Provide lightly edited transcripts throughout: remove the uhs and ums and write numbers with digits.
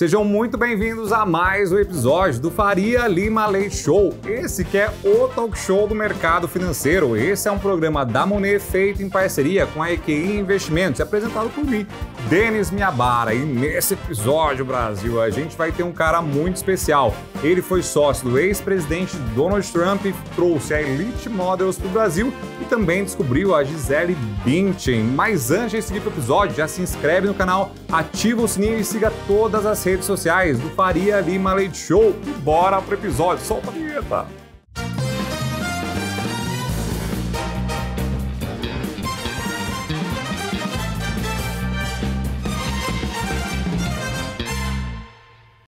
Sejam muito bem-vindos a mais um episódio do Faria Lima Leite Show. Esse que é o talk show do mercado financeiro. Esse é um programa da Monet feito em parceria com a EQI Investimentos, apresentado por mim, Denis Miyabara. E nesse episódio, Brasil, a gente vai ter um cara muito especial. Ele foi sócio do ex-presidente Donald Trump e trouxe a Elite Models para o Brasil e também descobriu a Gisele Bündchen. Mas antes de seguir para o episódio, já se inscreve no canal, ativa o sininho e siga todas as redes sociais do Faria Lima Leite Show. E bora pro episódio, solta a vinheta!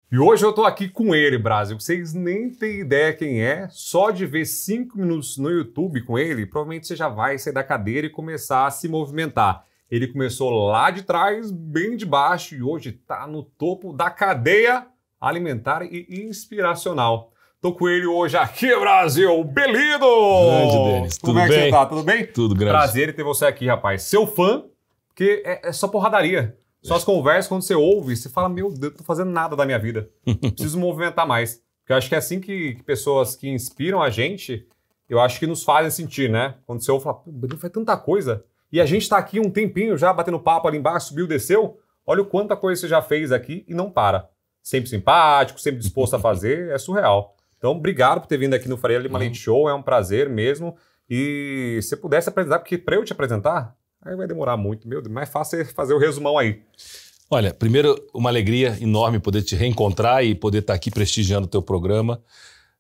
E hoje eu tô aqui com ele, Brasil. Vocês nem têm ideia quem é. Só de ver 5 minutos no YouTube com ele, provavelmente você já vai sair da cadeira e começar a se movimentar. Ele começou lá de trás, bem de baixo, e hoje está no topo da cadeia alimentar e inspiracional. Tô com ele hoje aqui, Brasil, Belido! Grande, Denis. Como é que você tá? Tudo bem? Tudo grande. Prazer em ter você aqui, rapaz. Seu fã, porque é só porradaria. Só as conversas, quando você ouve, você fala, meu Deus, não tô fazendo nada da minha vida. Preciso movimentar mais. Porque eu acho que é assim que pessoas que inspiram a gente, eu acho que nos fazem sentir, né? Quando você ouve, fala, pô, o Belido faz tanta coisa. E a gente tá aqui um tempinho já batendo papo ali embaixo, subiu, desceu. Olha o quanta coisa você já fez aqui e não para. Sempre simpático, sempre disposto a fazer, é surreal. Então, obrigado por ter vindo aqui no Faria Lima Leite Show, é um prazer mesmo. E se pudesse apresentar, porque para eu te apresentar, aí vai demorar muito, meu Deus, mais fácil é fazer o resumão aí. Olha, primeiro, uma alegria enorme poder te reencontrar e poder estar aqui prestigiando o teu programa.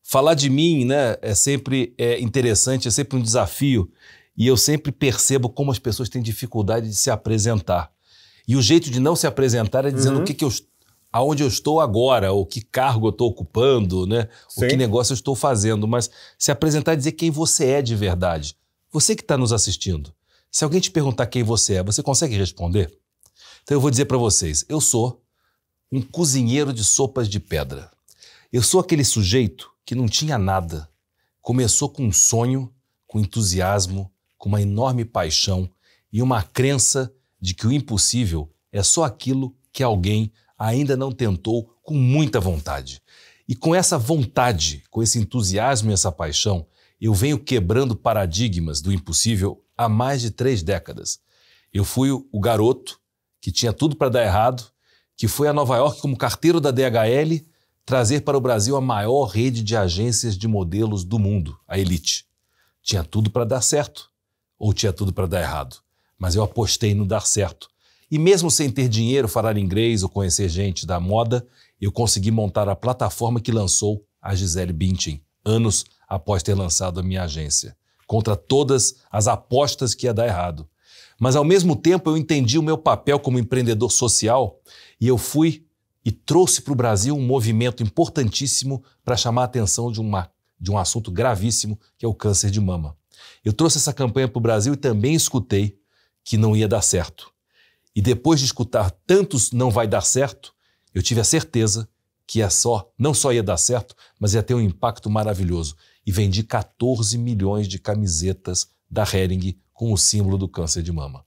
Falar de mim, né, é sempre interessante, é sempre um desafio. E eu sempre percebo como as pessoas têm dificuldade de se apresentar. E o jeito de não se apresentar é dizendo aonde eu estou agora, ou que cargo eu estou ocupando, né? O que negócio eu estou fazendo. Mas se apresentar é dizer quem você é de verdade. Você que está nos assistindo. Se alguém te perguntar quem você é, você consegue responder? Então eu vou dizer para vocês, eu sou um cozinheiro de sopas de pedra. Eu sou aquele sujeito que não tinha nada. Começou com um sonho, com entusiasmo, com uma enorme paixão e uma crença de que o impossível é só aquilo que alguém ainda não tentou com muita vontade. E com essa vontade, com esse entusiasmo e essa paixão, eu venho quebrando paradigmas do impossível há mais de 3 décadas. Eu fui o garoto que tinha tudo para dar errado, que foi a Nova York como carteiro da DHL trazer para o Brasil a maior rede de agências de modelos do mundo, a Elite. Tinha tudo para dar certo. Ou tinha tudo para dar errado. Mas eu apostei no dar certo. E mesmo sem ter dinheiro, falar inglês ou conhecer gente da moda, eu consegui montar a plataforma que lançou a Gisele Bündchen, anos após ter lançado a minha agência, contra todas as apostas que ia dar errado. Mas ao mesmo tempo eu entendi o meu papel como empreendedor social e eu fui e trouxe para o Brasil um movimento importantíssimo para chamar a atenção de um assunto gravíssimo, que é o câncer de mama. Eu trouxe essa campanha para o Brasil e também escutei que não ia dar certo. E depois de escutar tantos não vai dar certo, eu tive a certeza que não só ia dar certo, mas ia ter um impacto maravilhoso. E vendi 14 milhões de camisetas da Hering com o símbolo do câncer de mama.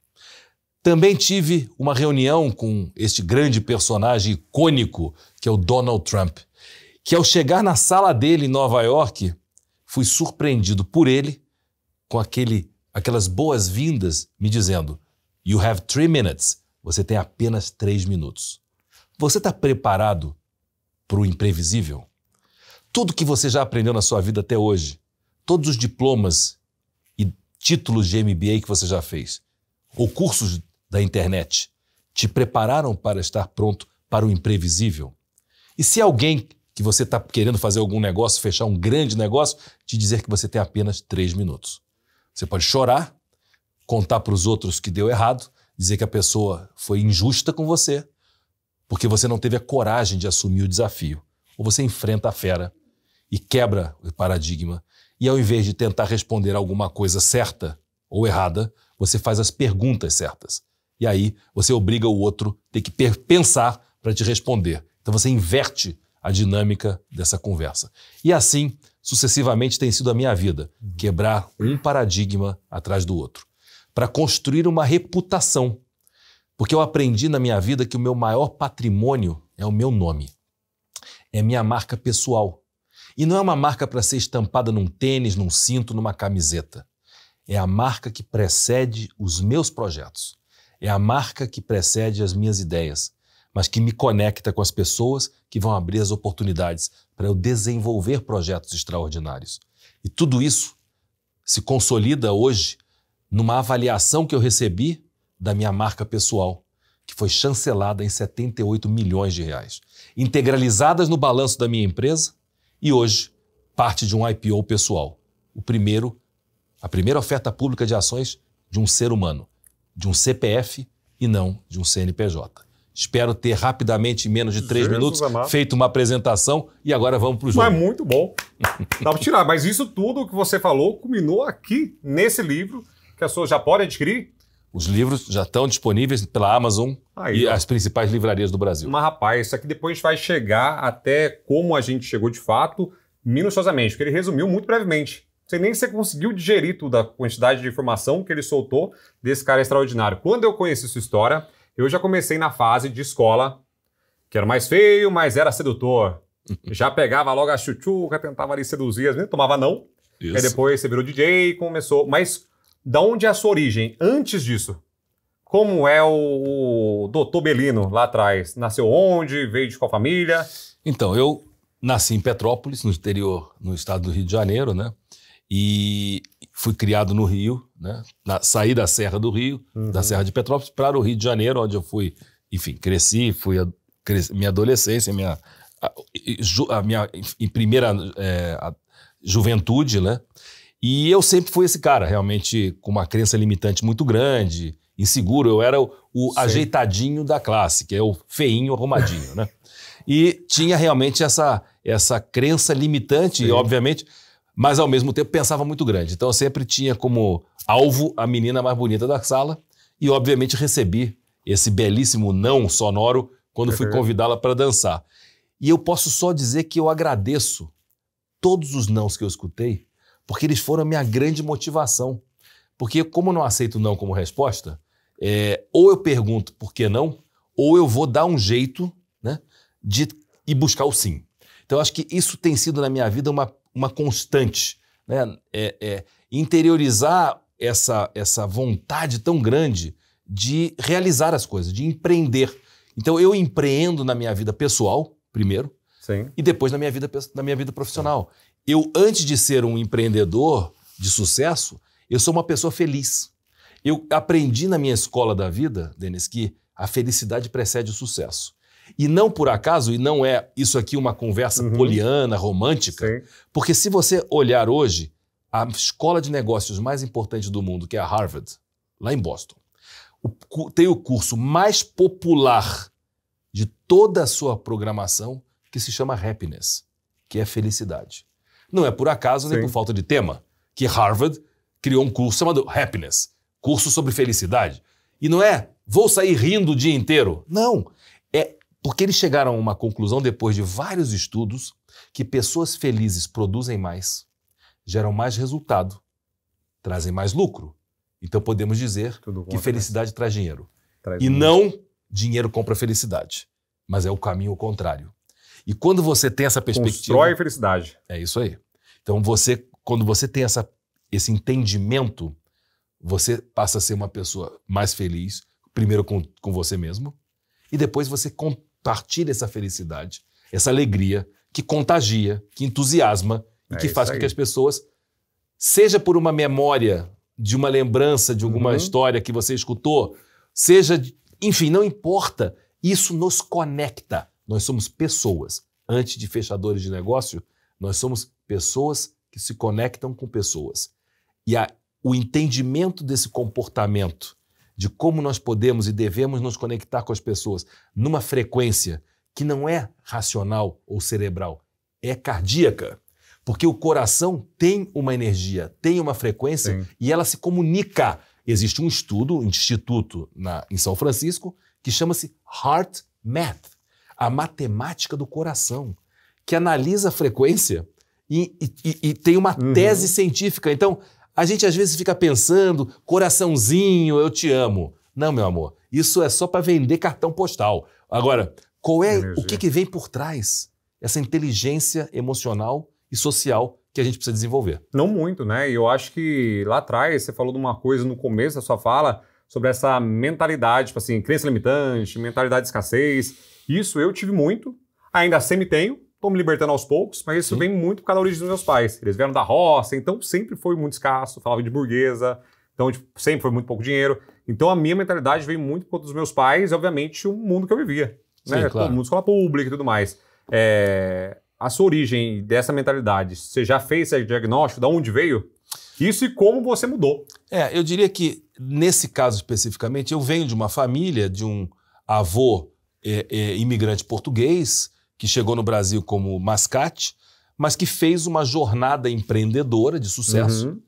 Também tive uma reunião com este grande personagem icônico, que é o Donald Trump, que ao chegar na sala dele em Nova York, fui surpreendido por ele com aquelas boas-vindas me dizendo "You have 3 minutes", você tem apenas 3 minutos. Você está preparado para o imprevisível? Tudo que você já aprendeu na sua vida até hoje, todos os diplomas e títulos de MBA que você já fez, ou cursos da internet, te prepararam para estar pronto para o imprevisível? E se alguém que você está querendo fazer algum negócio, fechar um grande negócio, te dizer que você tem apenas 3 minutos? Você pode chorar, contar para os outros que deu errado, dizer que a pessoa foi injusta com você, porque você não teve a coragem de assumir o desafio. Ou você enfrenta a fera e quebra o paradigma, e ao invés de tentar responder alguma coisa certa ou errada, você faz as perguntas certas. E aí você obriga o outro a ter que pensar para te responder. Então você inverte a dinâmica dessa conversa. E assim, sucessivamente, tem sido a minha vida. Quebrar um paradigma atrás do outro. Para construir uma reputação. Porque eu aprendi na minha vida que o meu maior patrimônio é o meu nome. É minha marca pessoal. E não é uma marca para ser estampada num tênis, num cinto, numa camiseta. É a marca que precede os meus projetos. É a marca que precede as minhas ideias, mas que me conecta com as pessoas que vão abrir as oportunidades para eu desenvolver projetos extraordinários. E tudo isso se consolida hoje numa avaliação que eu recebi da minha marca pessoal, que foi chancelada em 78 milhões de reais, integralizadas no balanço da minha empresa e hoje parte de um IPO pessoal. A primeira oferta pública de ações de um ser humano, de um CPF e não de um CNPJ. Espero ter rapidamente, em menos de 3 minutos, feito uma apresentação e agora vamos para o jogo. Mas muito bom. Dá para tirar, mas isso tudo que você falou culminou aqui nesse livro que as pessoas já podem adquirir. Os livros já estão disponíveis pela Amazon e as principais livrarias do Brasil. Mas, rapaz, isso aqui depois a gente vai chegar até como a gente chegou de fato, minuciosamente, porque ele resumiu muito brevemente. Não sei nem se você conseguiu digerir toda a quantidade de informação que ele soltou desse cara extraordinário. Quando eu conheci sua história, eu já comecei na fase de escola, que era mais feio, mas era sedutor. Já pegava logo a chuchuca, tentava ali seduzir, às vezes tomava não. Isso. Aí depois você virou DJ e começou... Mas da onde é a sua origem? Antes disso, como é o Dr. Belino lá atrás? Nasceu onde? Veio de qual família? Então, eu nasci em Petrópolis, no interior, no estado do Rio de Janeiro, né? E fui criado no Rio, né? Saí da Serra do Rio, da Serra de Petrópolis, para o Rio de Janeiro, onde eu fui, enfim, cresci, minha adolescência, a minha primeira juventude, né? E eu sempre fui esse cara, realmente com uma crença limitante muito grande, inseguro. Eu era o ajeitadinho da classe, que é o feinho arrumadinho, né? E tinha realmente essa crença limitante, e, obviamente, mas ao mesmo tempo pensava muito grande. Então eu sempre tinha como alvo a menina mais bonita da sala e, obviamente, recebi esse belíssimo não sonoro quando fui convidá-la para dançar. E eu posso só dizer que eu agradeço todos os nãos que eu escutei, porque eles foram a minha grande motivação. Porque como eu não aceito não como resposta, ou eu pergunto por que não, ou eu vou dar um jeito, né, de ir buscar o sim. Então eu acho que isso tem sido na minha vida uma constante, né? Interiorizar essa vontade tão grande de realizar as coisas, de empreender. Então eu empreendo na minha vida pessoal, primeiro, e depois na minha vida profissional. Eu, antes de ser um empreendedor de sucesso, eu sou uma pessoa feliz. Eu aprendi na minha escola da vida, Denis, que a felicidade precede o sucesso. E não por acaso, e não é isso aqui uma conversa poliana, romântica, porque se você olhar hoje, a escola de negócios mais importante do mundo, que é a Harvard, lá em Boston, tem o curso mais popular de toda a sua programação, que se chama Happiness, que é felicidade. Não é por acaso, nem por falta de tema, que Harvard criou um curso chamado Happiness, curso sobre felicidade. E não é, vou sair rindo o dia inteiro. Não, é porque eles chegaram a uma conclusão, depois de vários estudos, que pessoas felizes produzem mais, geram mais resultado, trazem mais lucro. Então podemos dizer que felicidade traz dinheiro. E não dinheiro compra felicidade, mas é o caminho ao contrário. E quando você tem essa perspectiva... Constrói felicidade. É isso aí. Então, quando você tem esse entendimento, você passa a ser uma pessoa mais feliz, primeiro com você mesmo, e depois você compartilha essa felicidade, essa alegria, que contagia, que entusiasma e que faz com que as pessoas, seja por uma memória, de uma lembrança de alguma história que você escutou, seja, enfim, não importa, isso nos conecta. Nós somos pessoas. Antes de fechadores de negócio, nós somos pessoas que se conectam com pessoas. E o entendimento desse comportamento, de como nós podemos e devemos nos conectar com as pessoas numa frequência que não é racional ou cerebral, é cardíaca. Porque o coração tem uma energia, tem uma frequência e ela se comunica. Existe um estudo, um instituto em São Francisco, que chama-se Heart Math. A matemática do coração, que analisa a frequência e tem uma tese científica. Então, a gente às vezes fica pensando, coraçãozinho, eu te amo. Não, meu amor, isso é só para vender cartão postal. Agora, Qual é o que vem por trás? Essa inteligência emocional e social que a gente precisa desenvolver. Não muito, né? E eu acho que lá atrás você falou de uma coisa no começo da sua fala sobre essa mentalidade, tipo assim, crença limitante, mentalidade de escassez. Isso eu tive muito, ainda sempre tenho, estou me libertando aos poucos, mas isso vem muito por causa da origem dos meus pais. Eles vieram da roça, então sempre foi muito escasso, falava de burguesa, então tipo, sempre foi muito pouco dinheiro. Então a minha mentalidade veio muito por conta dos meus pais e, obviamente, o mundo que eu vivia. Né? Sim, claro. Todo mundo, escola pública e tudo mais. A sua origem dessa mentalidade, você já fez esse diagnóstico? De onde veio? Isso e como você mudou? Eu diria que, nesse caso especificamente, eu venho de uma família, de um avô imigrante português, que chegou no Brasil como mascate, mas que fez uma jornada empreendedora de sucesso.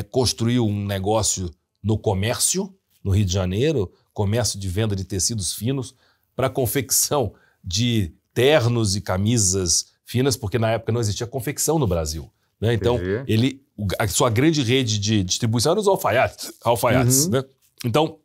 Construiu um negócio no comércio, no Rio de Janeiro, comércio de venda de tecidos finos, para confecção de ternos e camisas finas, porque na época não existia confecção no Brasil. Né? Então, a sua grande rede de distribuição era os alfaiates. Né? Então,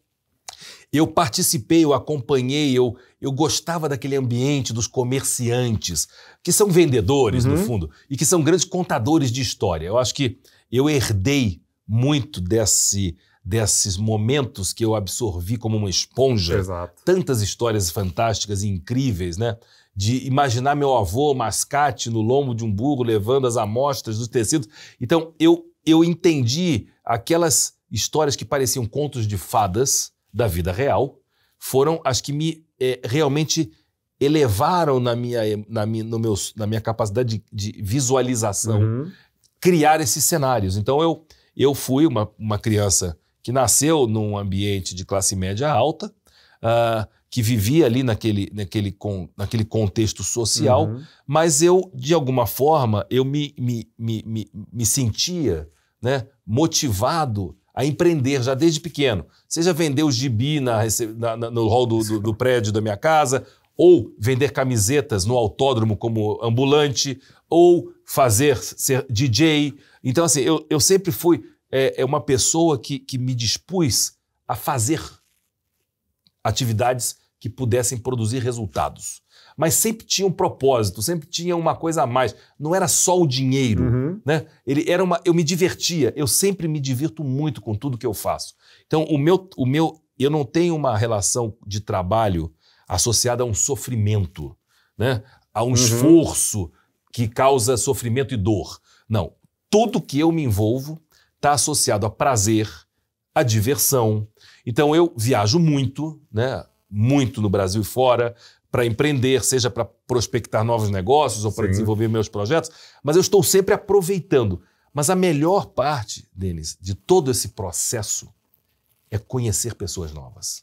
eu participei, eu acompanhei, eu gostava daquele ambiente dos comerciantes, que são vendedores, no fundo, e que são grandes contadores de história. Eu acho que eu herdei muito desses momentos que eu absorvi como uma esponja. Exato. Tantas histórias fantásticas e incríveis, né? De imaginar meu avô mascate no lombo de um burro levando as amostras dos tecidos. Então, eu entendi aquelas histórias que pareciam contos de fadas da vida real, foram as que me realmente elevaram na minha capacidade de visualização, criar esses cenários. Então, eu fui uma criança que nasceu num ambiente de classe média alta, que vivia ali naquele contexto social, mas eu, de alguma forma, eu me sentia, né, motivado a empreender já desde pequeno. Seja vender o gibi no hall do prédio da minha casa, ou vender camisetas no autódromo como ambulante, ou ser DJ. Então, assim, eu sempre fui uma pessoa que me dispus a fazer atividades que pudessem produzir resultados. Mas sempre tinha um propósito, sempre tinha uma coisa a mais. Não era só o dinheiro, né? Eu me divertia. Eu sempre me divirto muito com tudo que eu faço. Então, eu não tenho uma relação de trabalho associada a um sofrimento, né? A um esforço que causa sofrimento e dor. Não. Tudo que eu me envolvo está associado a prazer, a diversão. Então, eu viajo muito, né? Muito no Brasil e fora, para empreender, seja para prospectar novos negócios ou para desenvolver meus projetos, mas eu estou sempre aproveitando. Mas a melhor parte, Denis, de todo esse processo é conhecer pessoas novas.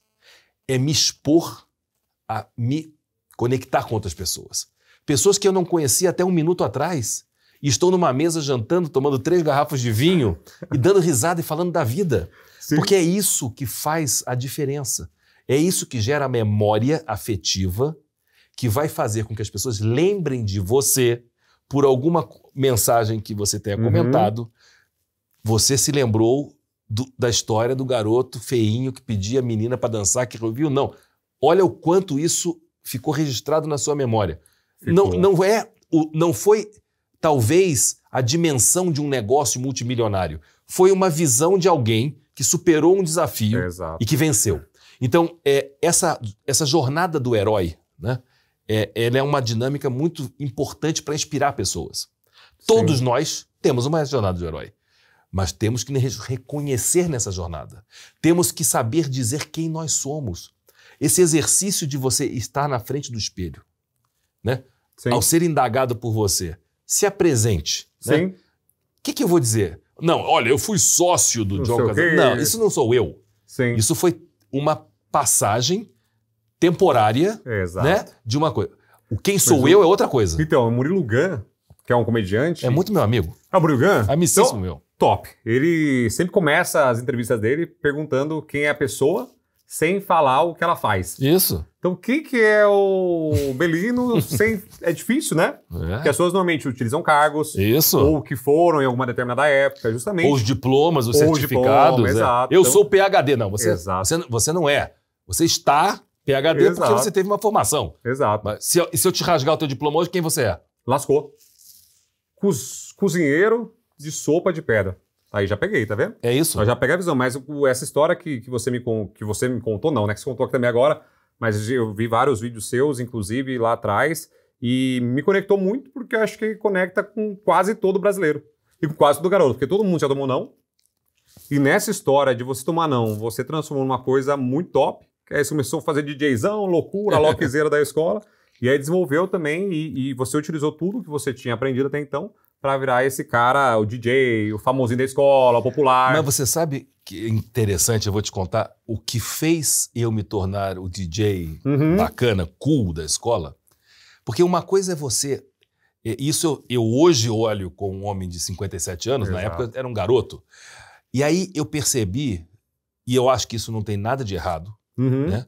É me expor a me conectar com outras pessoas. Pessoas que eu não conhecia até um minuto atrás e estou numa mesa jantando, tomando 3 garrafas de vinho e dando risada e falando da vida. Sim. Porque é isso que faz a diferença. É isso que gera a memória afetiva que vai fazer com que as pessoas lembrem de você por alguma mensagem que você tenha comentado. Você se lembrou da história do garoto feinho que pedia a menina para dançar, que ouviu? Não. Olha o quanto isso ficou registrado na sua memória. Não foi, talvez, a dimensão de um negócio multimilionário. Foi uma visão de alguém que superou um desafio e que venceu. Então, essa jornada do herói, né, ela é uma dinâmica muito importante para inspirar pessoas. Todos nós temos uma jornada do herói, mas temos que reconhecer nessa jornada. Temos que saber dizer quem nós somos. Esse exercício de você estar na frente do espelho, né, ao ser indagado por você, se apresente. Né? O que eu vou dizer? Não, olha, eu fui sócio do John Casagrande. Não, isso não sou eu. Isso foi uma passagem temporária, né, de uma coisa. Quem sou eu é outra coisa. Então, o Murilo Gun, que é um comediante... É muito meu amigo. Ah, o Murilo Gun? Amicíssimo meu. Top. Ele sempre começa as entrevistas dele perguntando quem é a pessoa sem falar o que ela faz. Isso. Então, o que é o Belino sem... É difícil, né? Porque as pessoas normalmente utilizam cargos. Isso. Ou que foram em alguma determinada época, justamente. Ou os diplomas, os certificados. Exato. Eu sou PhD. Não, você não é. Você está PhD porque Exato. você teve uma formação. Exato. Mas se eu te rasgar o teu diploma hoje, quem você é? Lascou. Cozinheiro de sopa de pedra. Aí já peguei, tá vendo? É isso? Eu já peguei a visão, mas essa história que você me contou, não, né? Que você contou aqui também agora, mas eu vi vários vídeos seus, inclusive, lá atrás, e me conectou muito porque eu acho que conecta com quase todo brasileiro. E com quase todo garoto, porque todo mundo já tomou não. E nessa história de você tomar não, você transformou numa coisa muito top, que aí você começou a fazer DJzão, loucura, loquezeira da escola, e aí desenvolveu também, e você utilizou tudo que você tinha aprendido até então, para virar esse cara, o DJ, o famosinho da escola, o popular. Mas você sabe que é interessante, eu vou te contar, o que fez eu me tornar o DJ bacana, cool da escola? Porque uma coisa é você... Isso eu hoje olho com um homem de 57 anos, Exato. Na época era um garoto. E aí eu percebi, e eu acho que isso não tem nada de errado, né?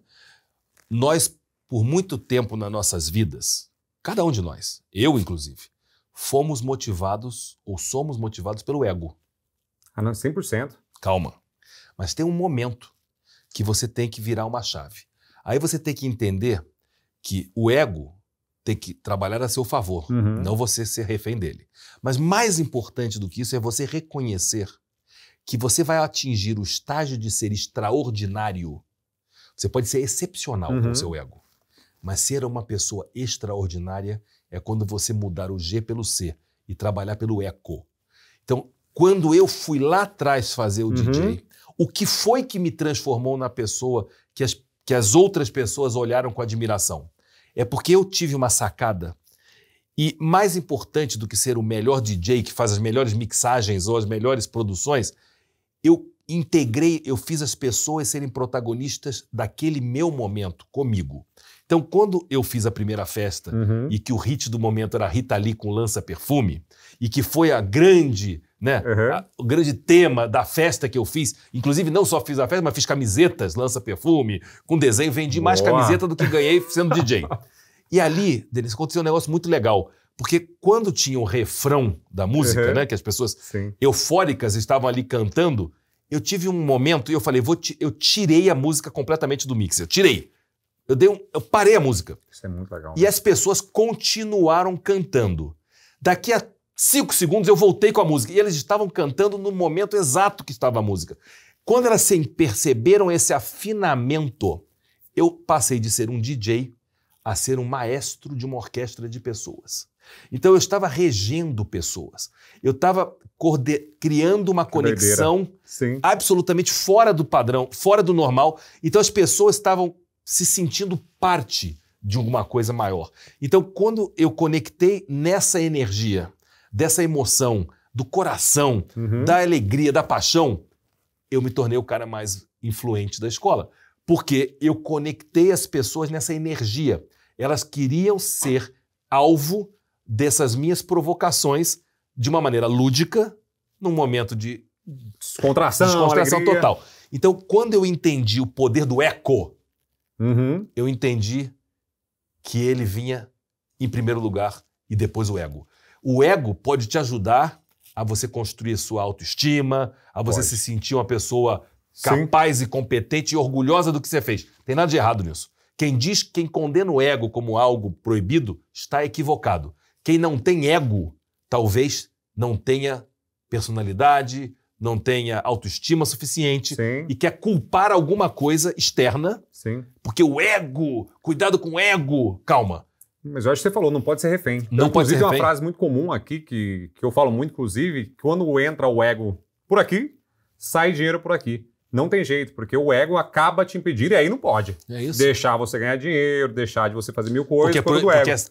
Nós, por muito tempo nas nossas vidas, cada um de nós, eu inclusive, fomos motivados ou somos motivados pelo ego. Ah, não, 100%. Calma. Mas tem um momento que você tem que virar uma chave. Aí você tem que entender que o ego tem que trabalhar a seu favor, não você ser refém dele. Mas mais importante do que isso é você reconhecer que você vai atingir o estágio de ser extraordinário. Você pode ser excepcional com o seu ego, mas ser uma pessoa extraordinária é quando você mudar o G pelo C e trabalhar pelo eco. Então, quando eu fui lá atrás fazer o DJ, o que foi que me transformou na pessoa que as outras pessoas olharam com admiração? É porque eu tive uma sacada. E mais importante do que ser o melhor DJ que faz as melhores mixagens ou as melhores produções, eu fiz as pessoas serem protagonistas daquele meu momento comigo. Então, quando eu fiz a primeira festa e que o hit do momento era Rita Lee com Lança Perfume, e que foi o grande tema da festa que eu fiz, inclusive não só fiz a festa, mas fiz camisetas Lança Perfume, com desenho, vendi mais camiseta do que ganhei sendo DJ. E ali, Denis, aconteceu um negócio muito legal, porque quando tinha o refrão da música, né, que as pessoas eufóricas estavam ali cantando, eu tive um momento e eu falei, eu tirei a música completamente do mix, eu tirei. Eu parei a música. Isso é muito legal. E as pessoas continuaram cantando. Daqui a 5 segundos eu voltei com a música. E eles estavam cantando no momento exato que estava a música. Quando elas perceberam esse afinamento, eu passei de ser um DJ a ser um maestro de uma orquestra de pessoas. Então eu estava regendo pessoas. Eu estava criando uma conexão absolutamente fora do padrão, fora do normal. Então as pessoas estavam se sentindo parte de alguma coisa maior. Então, quando eu conectei nessa energia, dessa emoção, do coração, da alegria, da paixão, eu me tornei o cara mais influente da escola. Porque eu conectei as pessoas nessa energia. Elas queriam ser alvo dessas minhas provocações de uma maneira lúdica, num momento de descontração total. Então, quando eu entendi o poder do eco, eu entendi que ele vinha em primeiro lugar e depois o ego. O ego pode te ajudar a você construir sua autoestima, a você se sentir uma pessoa capaz e competente e orgulhosa do que você fez. Tem nada de errado nisso. Quem condena o ego como algo proibido está equivocado. Quem não tem ego, talvez não tenha personalidade, não tenha autoestima suficiente e quer culpar alguma coisa externa, porque o ego, cuidado com o ego, calma. Mas eu acho que você falou, não pode ser refém. Não pode ser refém. Tem uma frase muito comum aqui, que eu falo muito, inclusive, que quando entra o ego por aqui, sai dinheiro por aqui. Não tem jeito, porque o ego acaba te impedir e aí não pode. É isso. Deixar você ganhar dinheiro, deixar de você fazer mil coisas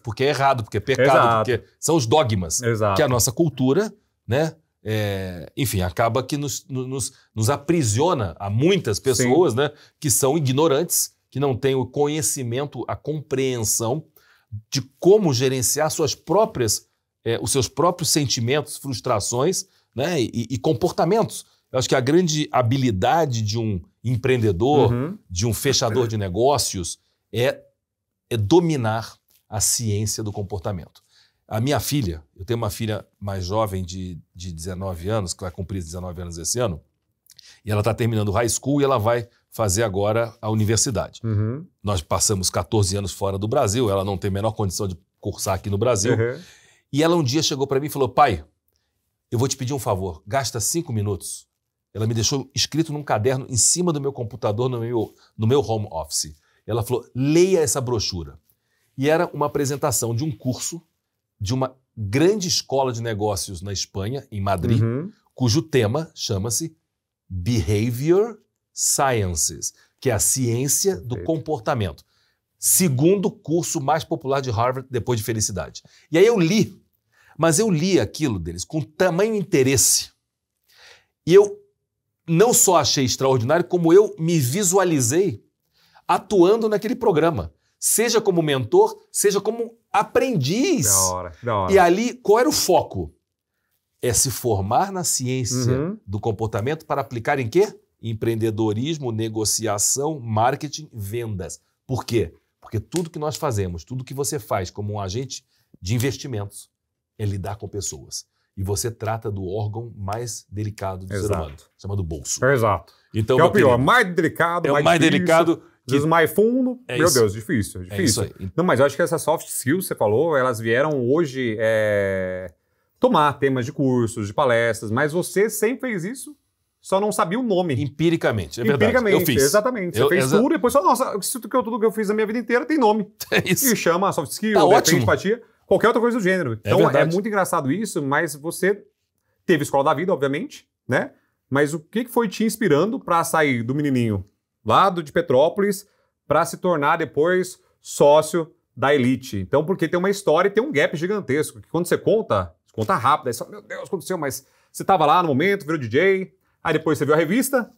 porque é errado, porque é pecado, porque são os dogmas que a nossa cultura, né? Enfim, acaba que nos aprisiona a muitas pessoas, né, que são ignorantes, que não têm o conhecimento, a compreensão de como gerenciar os seus próprios sentimentos, frustrações, né, e comportamentos. Eu acho que a grande habilidade de um empreendedor, de um fechador de negócios, é dominar a ciência do comportamento. A minha filha, eu tenho uma filha mais jovem de 19 anos, que vai cumprir 19 anos esse ano, e ela está terminando o high school e ela vai fazer agora a universidade. Uhum. Nós passamos 14 anos fora do Brasil, ela não tem a menor condição de cursar aqui no Brasil. Uhum. E ela um dia chegou para mim e falou, pai, eu vou te pedir um favor, gasta 5 minutos. Ela me deixou escrito num caderno em cima do meu computador no meu home office. Ela falou, leia essa brochura. E era uma apresentação de um curso de uma grande escola de negócios na Espanha, em Madrid, Uhum. cujo tema chama-se Behavior Sciences, que é a ciência do Perfeito. comportamento. Segundo curso mais popular de Harvard depois de felicidade. E aí eu li, mas eu li aquilo deles com tamanho interesse. E eu não só achei extraordinário, como eu me visualizei atuando naquele programa. Seja como mentor, seja como aprendiz. Da hora, da hora. E ali, qual era o foco? É se formar na ciência Uhum. do comportamento para aplicar em quê? Empreendedorismo, negociação, marketing, vendas. Por quê? Porque tudo que nós fazemos, tudo que você faz como um agente de investimentos é lidar com pessoas. E você trata do órgão mais delicado do ser Exato. humano, chamado bolso. Exato. Então, Que é o meu pior, querido, mais delicado, é o mais mais difícil, delicado às vezes mais fundo. É Meu isso. Deus, difícil, É isso difícil. aí. Não, mas eu acho que essas soft skills que você falou, elas vieram hoje tomar temas de cursos, de palestras, mas você sempre fez isso, só não sabia o nome. Empiricamente, é verdade. Empiricamente, Eu fiz. exatamente. Você Eu- fez exa- tudo e depois só, nossa, tudo que eu fiz a minha vida inteira tem nome. É isso. E chama soft skill, Tá depende ótimo. de empatia, qualquer outra coisa do gênero. Então é verdade. muito engraçado isso, mas você teve escola da vida, obviamente, né? Mas o que foi te inspirando para sair do menininho lá de Petrópolis para se tornar depois sócio da elite? Então, porque tem uma história e tem um gap gigantesco, que quando você conta rápido, aí você fala, meu Deus, aconteceu, mas você estava lá no momento, virou DJ, aí depois você viu a revista,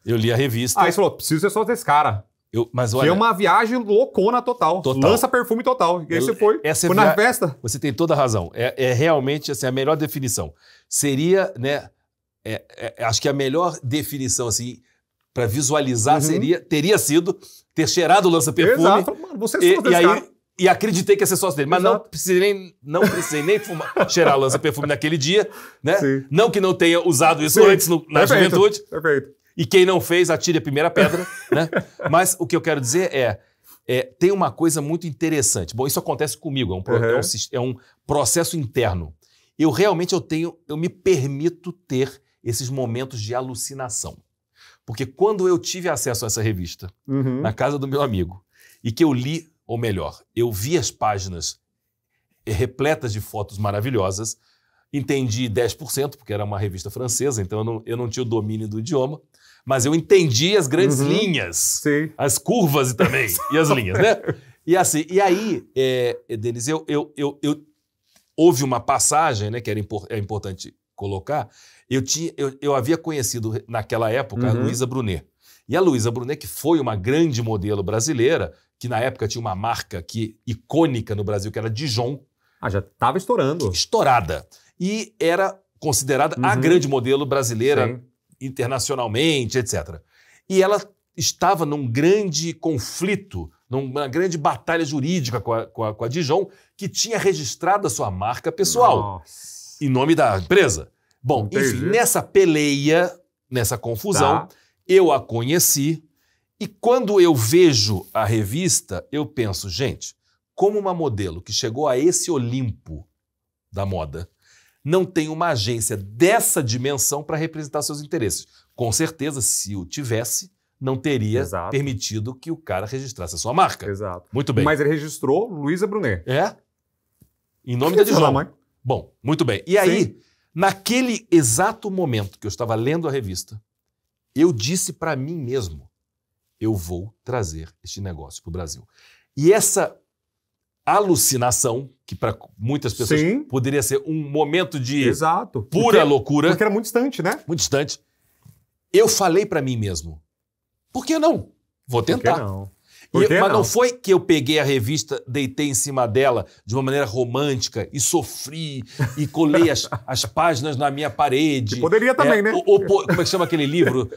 Eu li a revista. aí você falou, preciso ser sócio desse cara. Mas Que olha, é uma viagem loucona total. Total. Lança perfume total. E aí você foi, essa foi na festa. você tem toda a razão. É realmente assim, a melhor definição. Seria, né? Acho que a melhor definição, assim, para visualizar Uhum. teria sido ter cheirado o lança-perfume. Exato. Mano, você é E, sócio e desse cara. aí, e acreditei que ia ser sócio dele. Mas Exato. não precisei nem cheirar lança-perfume naquele dia, né? Sim. Não que não tenha usado isso Sim. antes na Perfeito, juventude. Perfeito. E quem não fez, atire a primeira pedra, né? Mas o que eu quero dizer tem uma coisa muito interessante. Bom, isso acontece comigo, é um processo interno. Eu me permito ter esses momentos de alucinação. Porque quando eu tive acesso a essa revista, Uhum. na casa do meu amigo, e que eu li, ou melhor, eu vi as páginas repletas de fotos maravilhosas, entendi 10%, porque era uma revista francesa, então eu não tinha o domínio do idioma, mas eu entendi as grandes Uhum. linhas, Sim. as curvas também, e as linhas, né? E aí, Denis, houve uma passagem, né, que é importante colocar. Eu havia conhecido naquela época a Uhum. Luísa Brunet. E a Luísa Brunet, que foi uma grande modelo brasileira, que na época tinha uma marca icônica no Brasil, que era Dijon, Ah, já tava estourando. estourada. E era considerada a Uhum. grande modelo brasileira Sim. internacionalmente, etc. E ela estava num grande conflito, numa grande batalha jurídica com a Dijon, que tinha registrado a sua marca pessoal, Nossa. em nome da empresa. Bom, Entendi. enfim, nessa peleia, nessa confusão, Tá. eu a conheci, e quando eu vejo a revista, eu penso, gente, como uma modelo que chegou a esse Olimpo da moda, não tem uma agência dessa dimensão para representar seus interesses. Com certeza, se o tivesse, não teria Exato. permitido que o cara registrasse a sua marca. Exato. Muito bem. Mas ele registrou Luísa Brunet. Em nome da Filha Dijon. mãe. Bom, muito bem. E aí, naquele exato momento que eu estava lendo a revista, eu disse para mim mesmo, eu vou trazer este negócio para o Brasil. E essa alucinação, que para muitas pessoas Sim. poderia ser um momento de Exato. pura loucura, Porque era muito distante, né? muito distante, eu falei para mim mesmo, por que não? Vou Por que tentar. não? E Por que mas não foi que eu peguei a revista, deitei em cima dela de uma maneira romântica e sofri e colei as páginas na minha parede. Que poderia também, né? Como é que chama aquele livro?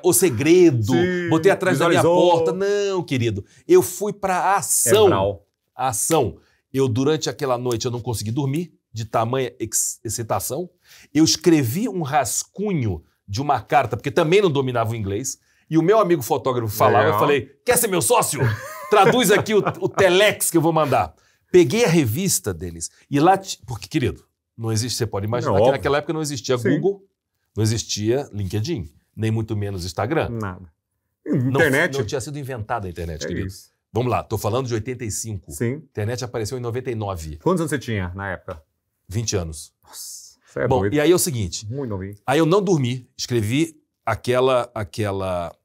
O Segredo. Sim, Botei atrás da minha visualizou. porta. Não, querido. Eu fui para ação. Brau. A ação. Durante aquela noite, eu não consegui dormir, de tamanha excitação. Eu escrevi um rascunho de uma carta, porque também não dominava o inglês. E o meu amigo fotógrafo falava, Legal. eu falei, quer ser meu sócio? Traduz aqui o telex que eu vou mandar. Peguei a revista deles e lá... Porque, querido, não existe, você pode imaginar que óbvio. naquela época não existia Sim. Google, não existia LinkedIn, nem muito menos Instagram. Nada. Não- Internet? Não tinha sido inventada a internet, É querido. isso. Vamos lá, tô falando de 85. Sim. A internet apareceu em 99. Quantos anos você tinha na época? 20 anos. Nossa, você é Bom, doido. e aí é o seguinte, Muito novinho. aí eu não dormi, escrevi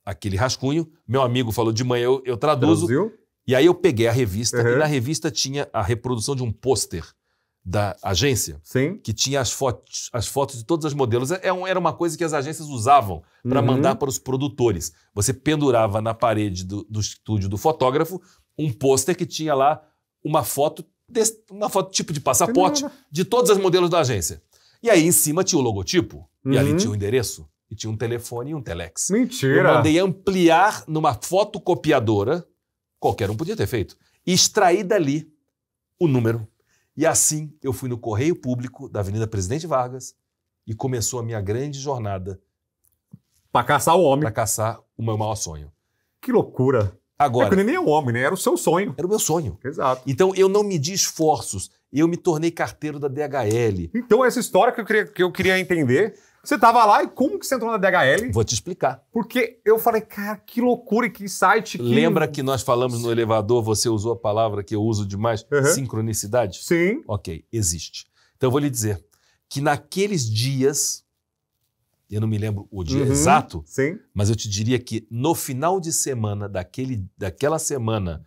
aquele rascunho, meu amigo falou de manhã eu traduzo, Traduziu? e aí eu peguei a revista Uhum. e na revista tinha a reprodução de um pôster da agência, Sim. que tinha as fotos de todos os modelos. Era uma coisa que as agências usavam para Uhum. mandar para os produtores. Você pendurava na parede do estúdio do fotógrafo um pôster que tinha lá uma foto tipo de passaporte de todos os modelos da agência. E aí em cima tinha o logotipo, e ali Uhum. tinha o endereço, e tinha um telefone e um telex. Eu Mentira. mandei ampliar numa fotocopiadora, qualquer um podia ter feito, e extrair dali o número. E assim eu fui no Correio Público da Avenida Presidente Vargas e começou a minha grande jornada Pra caçar o homem. para caçar o meu maior sonho. Que loucura. É Agora, que nem é um homem, né? Era o seu sonho. era o meu sonho. Exato. Então eu não medi esforços, eu me tornei carteiro da DHL. Então, essa história que eu queria entender, você tava lá e como que você entrou na DHL? Vou te explicar. Porque eu falei, cara, que loucura e que site. Que... Lembra que nós falamos no elevador, você usou a palavra que eu uso demais, Uhum. sincronicidade? Sim. Ok, existe. Então eu vou lhe dizer que naqueles dias, eu não me lembro o dia Uhum. exato, Sim. mas eu te diria que no final de semana daquela semana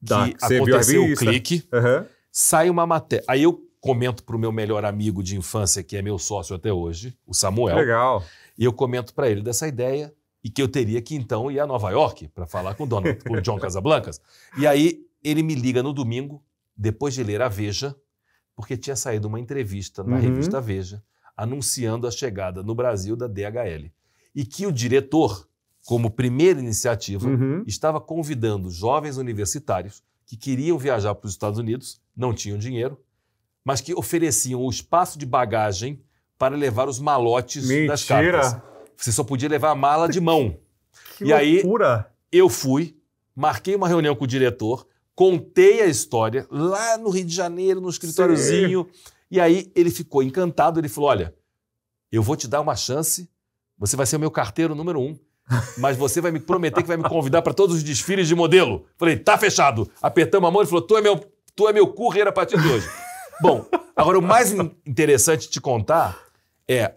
Tá, que que você viu a aconteceu o revista. clique, Aham. sai uma matéria. Aí eu comento pro meu melhor amigo de infância, que é meu sócio até hoje, o Samuel, Legal. e eu comento para ele dessa ideia e que eu teria que então ir a Nova York para falar com o John Casablancas. E aí ele me liga no domingo, depois de ler a Veja, porque tinha saído uma entrevista na Uhum. revista Veja, anunciando a chegada no Brasil da DHL. E que o diretor, como primeira iniciativa, Uhum. estava convidando jovens universitários que queriam viajar para os Estados Unidos, não tinham dinheiro, mas que ofereciam o espaço de bagagem para levar os malotes das cartas. Mentira. Você só podia levar a mala de mão. Que E aí- loucura. Eu fui, marquei uma reunião com o diretor, contei a história lá no Rio de Janeiro, no escritóriozinho, e aí ele ficou encantado, ele falou, olha, eu vou te dar uma chance, você vai ser o meu carteiro número 1, mas você vai me prometer que vai me convidar para todos os desfiles de modelo. Falei, tá fechado. Apertamos a mão, ele falou, tu é meu courier a partir de hoje. Bom, agora o mais interessante de te contar é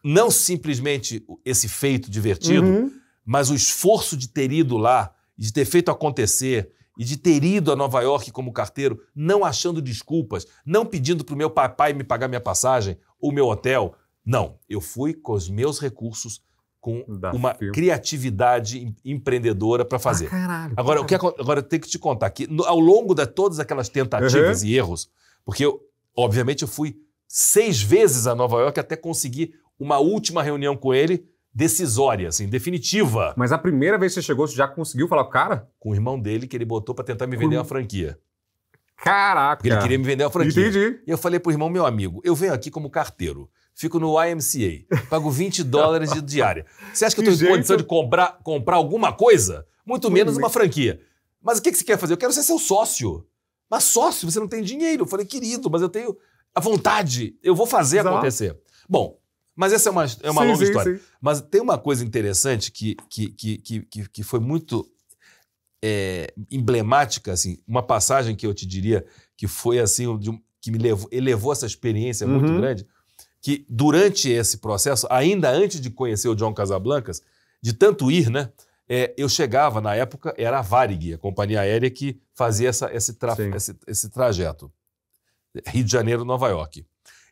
não simplesmente esse feito divertido, Uhum. mas o esforço de ter ido lá, de ter feito acontecer, e de ter ido a Nova York como carteiro, não achando desculpas, não pedindo para o meu papai me pagar minha passagem ou meu hotel. Não, eu fui com os meus recursos, com uma Desafio. criatividade empreendedora para fazer. Caralho. Agora, agora eu tenho que te contar que ao longo de todas aquelas tentativas e erros, porque obviamente eu fui 6 vezes a Nova York até conseguir uma última reunião com ele, decisória, assim, definitiva, Mas a primeira vez que você chegou, você já conseguiu falar com o cara? com o irmão dele que ele botou para tentar me vender uma franquia. Caraca. Porque ele queria me vender uma franquia. Entendi. E eu falei pro irmão, meu amigo, eu venho aqui como carteiro, fico no YMCA, pago $20 de diária. Você acha que eu Que estou em condição de jeito. comprar alguma coisa? Muito menos uma franquia. Mas o que você quer fazer? Eu quero ser seu sócio. Mas sócio, você não tem dinheiro. Eu falei, querido, mas eu tenho a vontade. Eu vou fazer Exato. acontecer. Bom, mas essa é uma Sim, longa sim, história. sim. Mas tem uma coisa interessante que foi muito emblemática, assim, uma passagem que eu te diria que foi assim, que me elevou essa experiência muito Uhum. grande, que durante esse processo, ainda antes de conhecer o John Casablancas, de tanto ir, né? Eu chegava, na época, era a Varig, a companhia aérea que fazia esse trajeto. Rio de Janeiro, Nova York.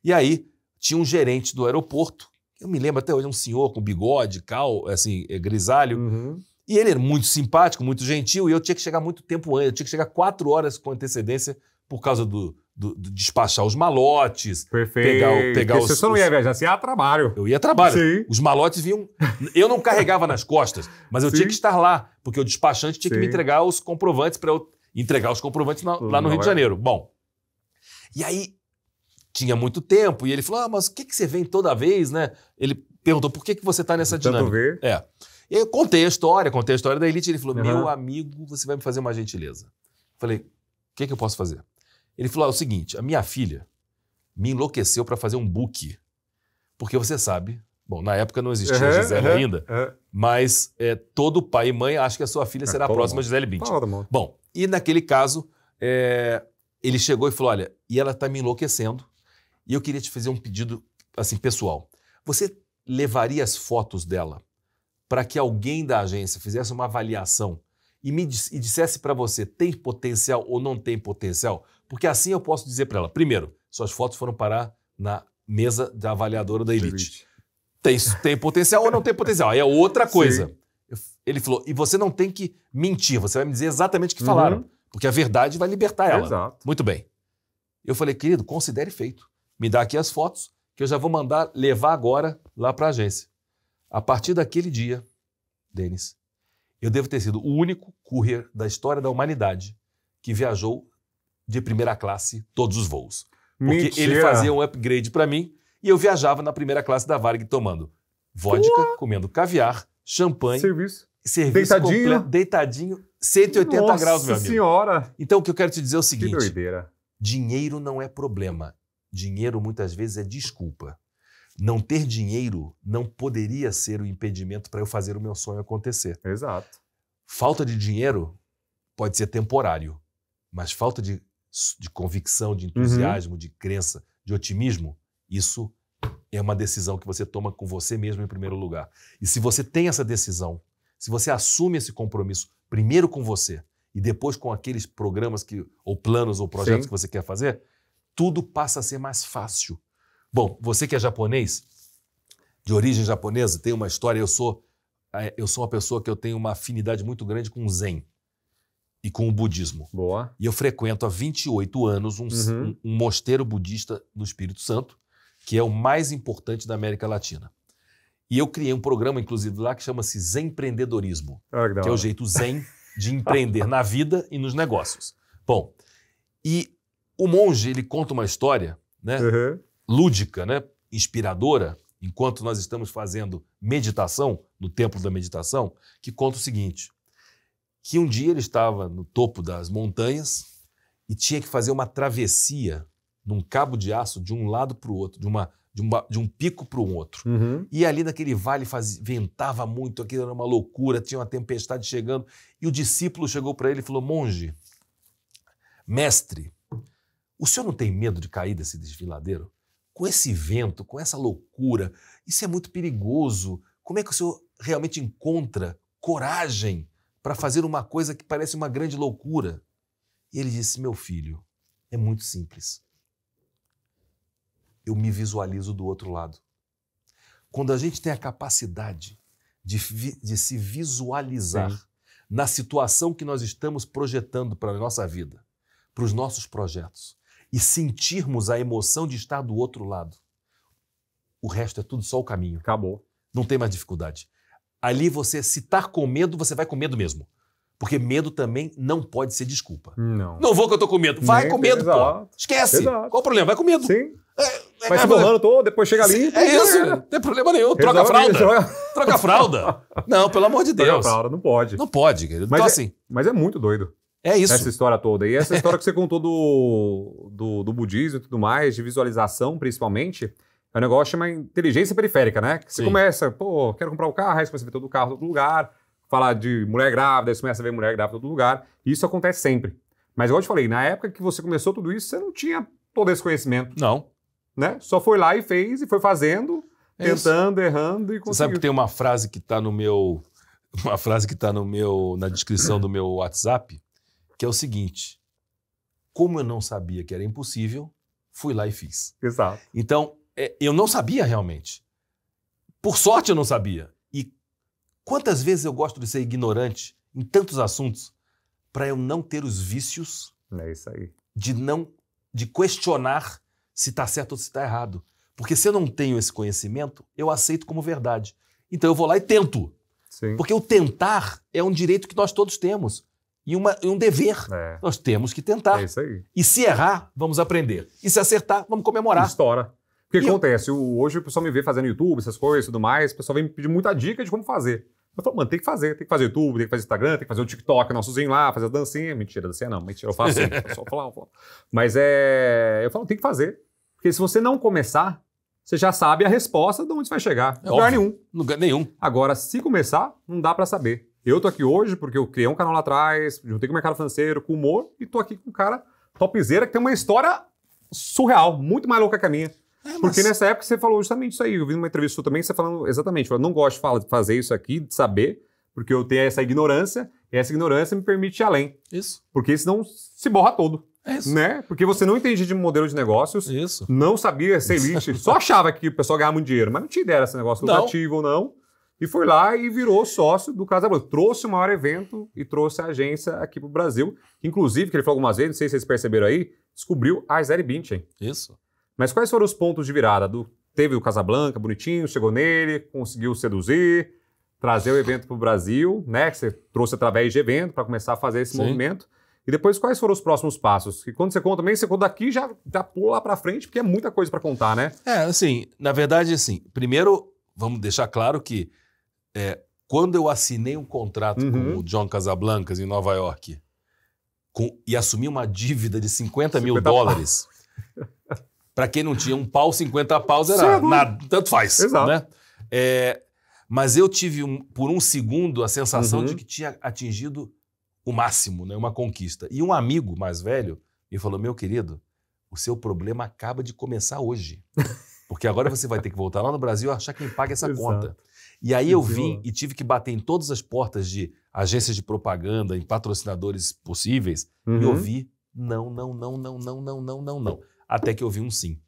E aí, tinha um gerente do aeroporto, eu me lembro até hoje, um senhor com bigode, assim, grisalho, Uhum. e ele era muito simpático, muito gentil, e eu tinha que chegar muito tempo antes, eu tinha que chegar 4 horas com antecedência por causa do despachar os malotes, Perfeito. pegar Porque você só não ia viajar, você ia a trabalho. eu ia a trabalho. Sim. Os malotes vinham... Eu não carregava nas costas, mas eu Sim. tinha que estar lá, porque o despachante tinha que me Sim. entregar os comprovantes para eu entregar os comprovantes lá no Rio de Janeiro. Bom, e aí tinha muito tempo, e ele falou, mas o que você vem toda vez, né? Ele perguntou, por que você está nessa Tanto dinâmica? ver. E aí eu contei a história da Elite. Ele falou, meu amigo, você vai me fazer uma gentileza. Falei, o que eu posso fazer? Ele falou, é o seguinte, a minha filha me enlouqueceu para fazer um book. Porque você sabe, bom, na época não existia a Gisele ainda, mas todo pai e mãe acha que a sua filha será a próxima Gisele Bündchen. Bom, e naquele caso, ele chegou e falou, olha, e ela está me enlouquecendo, e eu queria te fazer um pedido, assim, pessoal. Você levaria as fotos dela para que alguém da agência fizesse uma avaliação e dissesse para você, tem potencial ou não tem potencial? Porque assim eu posso dizer para ela, primeiro, suas fotos foram parar na mesa da avaliadora da Elite. Tem potencial ou não tem potencial? Aí é outra coisa. Ele falou, e você não tem que mentir, você vai me dizer exatamente o que falaram, porque a verdade vai libertar ela. Exato. Muito bem. Eu falei, querido, considere feito. Me dá aqui as fotos, que eu já vou mandar levar agora lá para a agência. A partir daquele dia, Denis, eu devo ter sido o único courier da história da humanidade que viajou de primeira classe todos os voos. Porque ele fazia um upgrade para mim e eu viajava na primeira classe da Varig tomando vodka, comendo caviar, champanhe, serviço deitadinho, completo, deitadinho, 180 graus, meu amigo. Senhora! Então o que eu quero te dizer é o seguinte, que doideira. Dinheiro não é problema. Dinheiro muitas vezes é desculpa. Não ter dinheiro não poderia ser o impedimento para eu fazer o meu sonho acontecer. Exato. Falta de dinheiro pode ser temporário, mas falta de convicção, de entusiasmo, de crença, de otimismo, isso é uma decisão que você toma com você mesmo em primeiro lugar. E se você tem essa decisão, se você assume esse compromisso primeiro com você e depois com aqueles programas ou planos ou projetos que você quer fazer, tudo passa a ser mais fácil. Bom, você que é japonês, de origem japonesa, tem uma história, eu sou uma pessoa que eu tenho uma afinidade muito grande com o Zen e com o budismo. Boa. E eu frequento há 28 anos um mosteiro budista no Espírito Santo, que é o mais importante da América Latina. E eu criei um programa, inclusive, lá que chama-se Zempreendedorismo, que é o jeito zen de empreender na vida e nos negócios. Bom, e o monge, ele conta uma história, né, lúdica, né, inspiradora, enquanto nós estamos fazendo meditação, no templo da meditação, que conta o seguinte, que um dia ele estava no topo das montanhas e tinha que fazer uma travessia num cabo de aço de um lado para o outro, de um pico para o outro. E ali naquele vale ventava muito, aquilo era uma loucura, tinha uma tempestade chegando, e o discípulo chegou para ele e falou, monge, mestre, o senhor não tem medo de cair desse desfiladeiro? Com esse vento, com essa loucura, isso é muito perigoso. Como é que o senhor realmente encontra coragem para fazer uma coisa que parece uma grande loucura? E ele disse, meu filho, é muito simples. Eu me visualizo do outro lado. Quando a gente tem a capacidade de se visualizar na situação que nós estamos projetando para a nossa vida, para os nossos projetos, e sentirmos a emoção de estar do outro lado, o resto é tudo só o caminho. Acabou. Não tem mais dificuldade. Ali você, se está com medo, você vai com medo mesmo. Porque medo também não pode ser desculpa. Não vou que eu tô com medo. Vai com medo, pô. Esquece. Exato. Qual o problema? Vai com medo. Sim. Vai se borrando todo, depois chega ali. É isso. Não tem problema nenhum. Troca a fralda. Troca a fralda. Não, pelo amor de Deus. Troca a fralda, não pode. Não pode, querido. Então, assim. Mas é muito doido. É isso. Essa história toda. E essa história que você contou do budismo e tudo mais, de visualização principalmente, é um negócio que chama inteligência periférica, né? Que você começa, quero comprar o carro, aí você começa a ver todo o carro em todo lugar, falar de mulher grávida, aí você começa a ver mulher grávida em todo lugar. E isso acontece sempre. Mas igual eu te falei, na época que você começou tudo isso, você não tinha todo esse conhecimento. Não. Né? Só foi lá e fez, e foi fazendo, tentando, errando e conseguiu. Você sabe que tem uma frase que está na descrição do meu WhatsApp, que é o seguinte, como eu não sabia que era impossível, fui lá e fiz. Exato. Então, eu não sabia realmente. Por sorte eu não sabia. E quantas vezes eu gosto de ser ignorante em tantos assuntos para eu não ter os vícios isso aí. de questionar se está certo ou se está errado. Porque se eu não tenho esse conhecimento, eu aceito como verdade. Então eu vou lá e tento. Sim. Porque o tentar é um direito que nós todos temos. E um dever. Nós temos que tentar. É isso aí. E se errar, vamos aprender. E se acertar, vamos comemorar. Estoura. O que acontece? Hoje o pessoal me vê fazendo YouTube, essas coisas e tudo mais, o pessoal vem me pedir muita dica de como fazer. Eu falo, mano, tem que fazer YouTube, tem que fazer Instagram, tem que fazer o TikTok, nossozinho lá, fazer a dancinha. Mentira, dancinha não, mentira, eu faço assim, só falar. Mas eu falo, tem que fazer. Porque se você não começar, você já sabe a resposta de onde você vai chegar. Lugar nenhum. Lugar nenhum. Agora, se começar, não dá pra saber. Eu tô aqui hoje porque eu criei um canal lá atrás, juntei com o mercado financeiro, com humor, e tô aqui com um cara topzera que tem uma história surreal, muito mais louca que a minha. Porque nessa época você falou justamente isso aí. Eu vi numa entrevista também, você falando exatamente, eu não gosto de fazer isso aqui, de saber, porque eu tenho essa ignorância, e essa ignorância me permite ir além. Isso. Porque senão se borra todo. É isso. Né? Porque você não entendia de modelo de negócios, Isso. não sabia ser elite, só achava que o pessoal ganhava muito dinheiro, mas não tinha ideia desse negócio lucrativo ou não. E foi lá e virou sócio do Casablanca. Trouxe o maior evento e trouxe a agência aqui pro Brasil. Inclusive, que ele falou algumas vezes, não sei se vocês perceberam aí, descobriu a Gisele Bündchen. Isso. Mas quais foram os pontos de virada? Teve o Casablanca, bonitinho, chegou nele, conseguiu seduzir, trazer o evento pro Brasil, né? Que você trouxe através de evento para começar a fazer esse movimento. E depois, quais foram os próximos passos? Que quando você conta também, você conta daqui já pula lá para frente, porque é muita coisa para contar, né? Assim, na verdade, assim, primeiro, vamos deixar claro que quando eu assinei um contrato com o John Casablancas em Nova York e assumi uma dívida de 50 mil dólares, para quem não tinha um pau, 50 paus era nada, tanto faz. Exato. Né? Mas eu tive, por um segundo, a sensação de que tinha atingido o máximo, né? Uma conquista. E um amigo mais velho me falou, meu querido, o seu problema acaba de começar hoje. Porque agora você vai ter que voltar lá no Brasil e achar quem paga essa conta. E aí eu vim e tive que bater em todas as portas de agências de propaganda, em patrocinadores possíveis, e ouvi não. Até que eu ouvi um sim.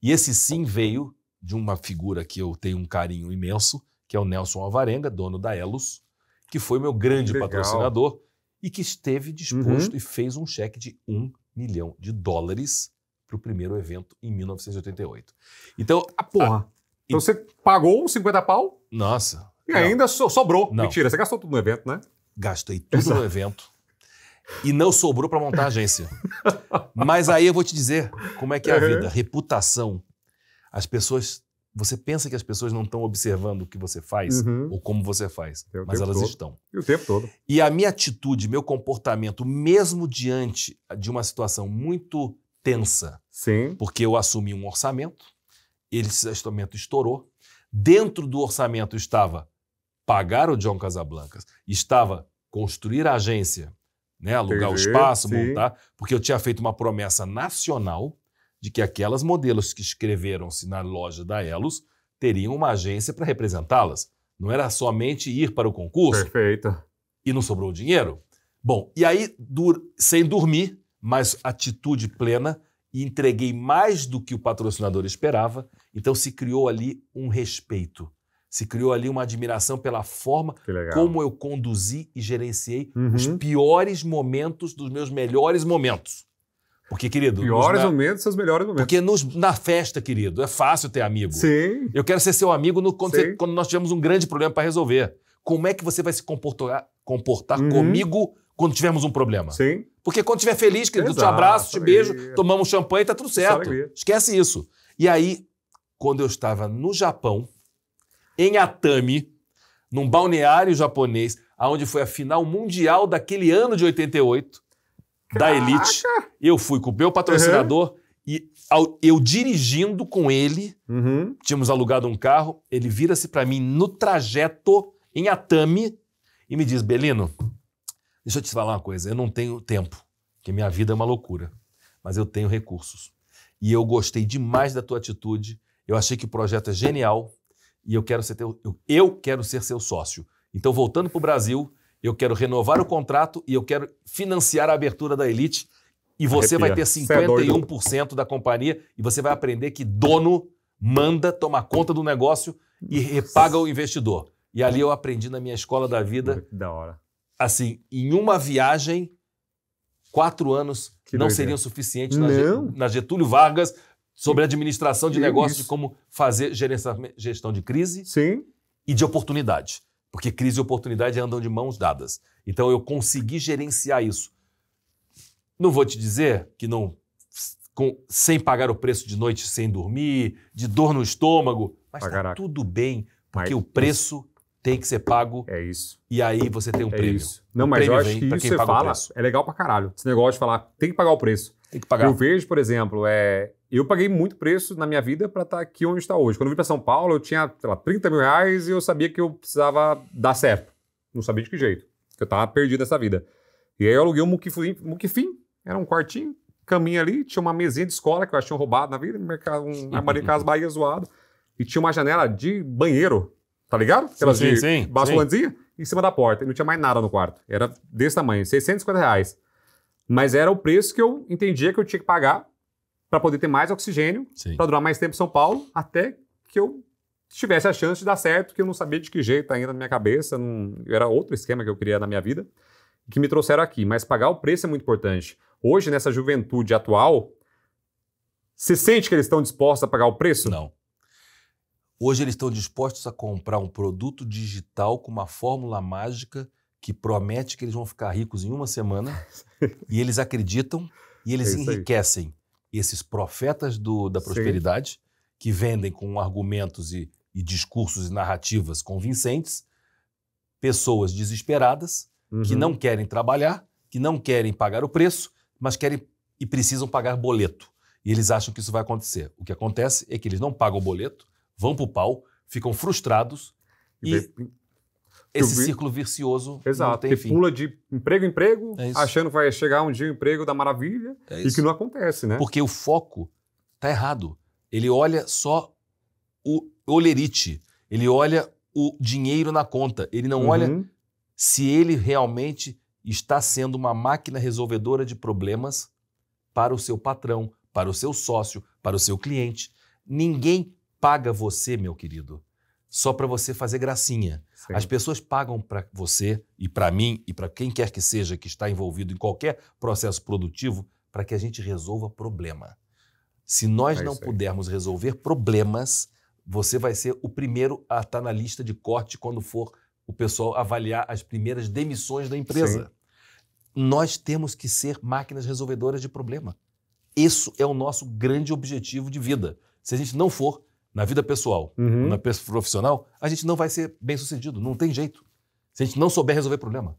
E esse sim veio de uma figura que eu tenho um carinho imenso, que é o Nelson Alvarenga, dono da Elos, que foi meu grande patrocinador e que esteve disposto e fez um cheque de $1 milhão para o primeiro evento em 1988. Então, então você pagou uns 50 pau? Nossa. E ainda sobrou. Não. Mentira, você gastou tudo no evento, né? Gastei tudo no evento e não sobrou para montar a agência. Mas aí eu vou te dizer como é que é a vida. Reputação. As pessoas... Você pensa que as pessoas não estão observando o que você faz ou como você faz, mas elas estão. E o tempo todo. E a minha atitude, meu comportamento, mesmo diante de uma situação muito tensa, porque eu assumi um orçamento, esse orçamento estourou, dentro do orçamento estava pagar o John Casablancas, estava construir a agência, né, alugar o espaço, montar, porque eu tinha feito uma promessa nacional de que aquelas modelos que inscreveram-se na loja da Elos teriam uma agência para representá-las. Não era somente ir para o concurso. Perfeito. E não sobrou dinheiro. Bom, e aí, sem dormir, mas atitude plena, e entreguei mais do que o patrocinador esperava, então se criou ali um respeito. Se criou ali uma admiração pela forma como eu conduzi e gerenciei os piores momentos dos meus melhores momentos. Porque, querido... Piores momentos, seus melhores momentos. Porque na festa, querido, é fácil ter amigo. Sim. Eu quero ser seu amigo quando nós tivermos um grande problema para resolver. Como é que você vai se comportar comigo quando tivermos um problema? Sim. Porque quando estiver feliz, querido, eu te abraço, te beijo, tomamos champanhe e tá tudo certo. Esquece isso. E aí, quando eu estava no Japão, em Atami, num balneário japonês, onde foi a final mundial daquele ano de 88, da Elite, eu fui com o meu patrocinador e eu dirigindo com ele, tínhamos alugado um carro, ele vira-se para mim no trajeto em Atami e me diz, Belino, deixa eu te falar uma coisa, eu não tenho tempo, porque minha vida é uma loucura, mas eu tenho recursos. E eu gostei demais da tua atitude, eu achei que o projeto é genial e eu quero ser seu sócio. Então, voltando para o Brasil, eu quero renovar o contrato e eu quero financiar a abertura da Elite e você vai ter 51% da companhia e você vai aprender que dono manda tomar conta do negócio e repaga o investidor. E ali eu aprendi na minha escola da vida. Que da hora. Assim, em uma viagem, 4 anos não seriam suficientes na Getúlio Vargas sobre administração de negócios, de como fazer gestão de crise e de oportunidade. Porque crise e oportunidade andam de mãos dadas. Então eu consegui gerenciar isso. Não vou te dizer que sem pagar o preço de noite sem dormir, de dor no estômago, mas está tudo bem, porque o preço tem que ser pago. É isso. E aí você tem um É prêmio. isso. Não, O mas eu prêmio acho vem que pra isso quem você paga o fala preço. é legal pra caralho. Esse negócio de falar, tem que pagar o preço. Tem que pagar. Eu vejo, por exemplo, eu paguei muito preço na minha vida para estar aqui onde está hoje. Quando eu vim para São Paulo, eu tinha, sei lá, 30 mil reais e eu sabia que eu precisava dar certo. Não sabia de que jeito. Eu tava perdido nessa vida. E aí eu aluguei um muquifim, era um quartinho, caminho ali, tinha uma mesinha de escola que eu acho que tinham roubado na vida, um armário de Casa Bahia zoado, e tinha uma janela de banheiro, tá ligado? Aquelas de basculantezinha, em cima da porta. E não tinha mais nada no quarto. Era desse tamanho, 650 reais. Mas era o preço que eu entendia que eu tinha que pagar para poder ter mais oxigênio, para durar mais tempo em São Paulo, até que eu tivesse a chance de dar certo, que eu não sabia de que jeito ainda na minha cabeça, era outro esquema que eu queria na minha vida, que me trouxeram aqui. Mas pagar o preço é muito importante. Hoje, nessa juventude atual, você sente que eles estão dispostos a pagar o preço? Não. Hoje eles estão dispostos a comprar um produto digital com uma fórmula mágica que promete que eles vão ficar ricos em uma semana e eles acreditam e eles enriquecem esses profetas da prosperidade que vendem com argumentos e discursos e narrativas convincentes pessoas desesperadas que não querem trabalhar, que não querem pagar o preço, mas querem e precisam pagar boleto. E eles acham que isso vai acontecer. O que acontece é que eles não pagam o boleto, vão pro pau, ficam frustrados e esse círculo vicioso não tem fim. Pula de emprego em emprego, achando que vai chegar um dia o emprego da maravilha e que não acontece, né? Porque o foco tá errado. Ele olha só o olerite, ele olha o dinheiro na conta, ele não olha se ele realmente está sendo uma máquina resolvedora de problemas para o seu patrão, para o seu sócio, para o seu cliente. Ninguém paga você, meu querido, só para você fazer gracinha. Sim. As pessoas pagam para você e para mim e para quem quer que seja que está envolvido em qualquer processo produtivo para que a gente resolva problema. Se nós não pudermos resolver problemas, você vai ser o primeiro a estar na lista de corte quando for o pessoal avaliar as primeiras demissões da empresa. Sim. Nós temos que ser máquinas resolvedoras de problema. Isso é o nosso grande objetivo de vida. Se a gente não for na vida pessoal, na vida profissional, a gente não vai ser bem-sucedido, não tem jeito. Se a gente não souber resolver problema.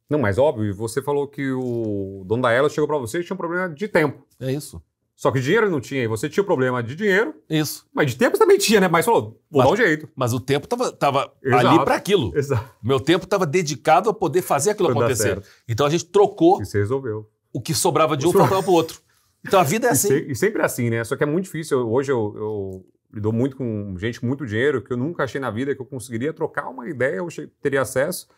Não, mas óbvio, você falou que o dono da Elo chegou para você e tinha um problema de tempo. É isso. Só que dinheiro ele não tinha, e você tinha o problema de dinheiro. Isso. Mas de tempo você também tinha, né? Mas falou, vou dar um jeito. Mas o tempo tava ali para aquilo. Exato. Meu tempo estava dedicado a poder fazer aquilo acontecer. Então a gente trocou. E você resolveu. O que sobrava de um faltava pro outro. Então a vida é assim. E sempre é assim, né? Só que é muito difícil. Hoje eu lido muito com gente com muito dinheiro, que eu nunca achei na vida que eu conseguiria trocar uma ideia, eu teria acesso,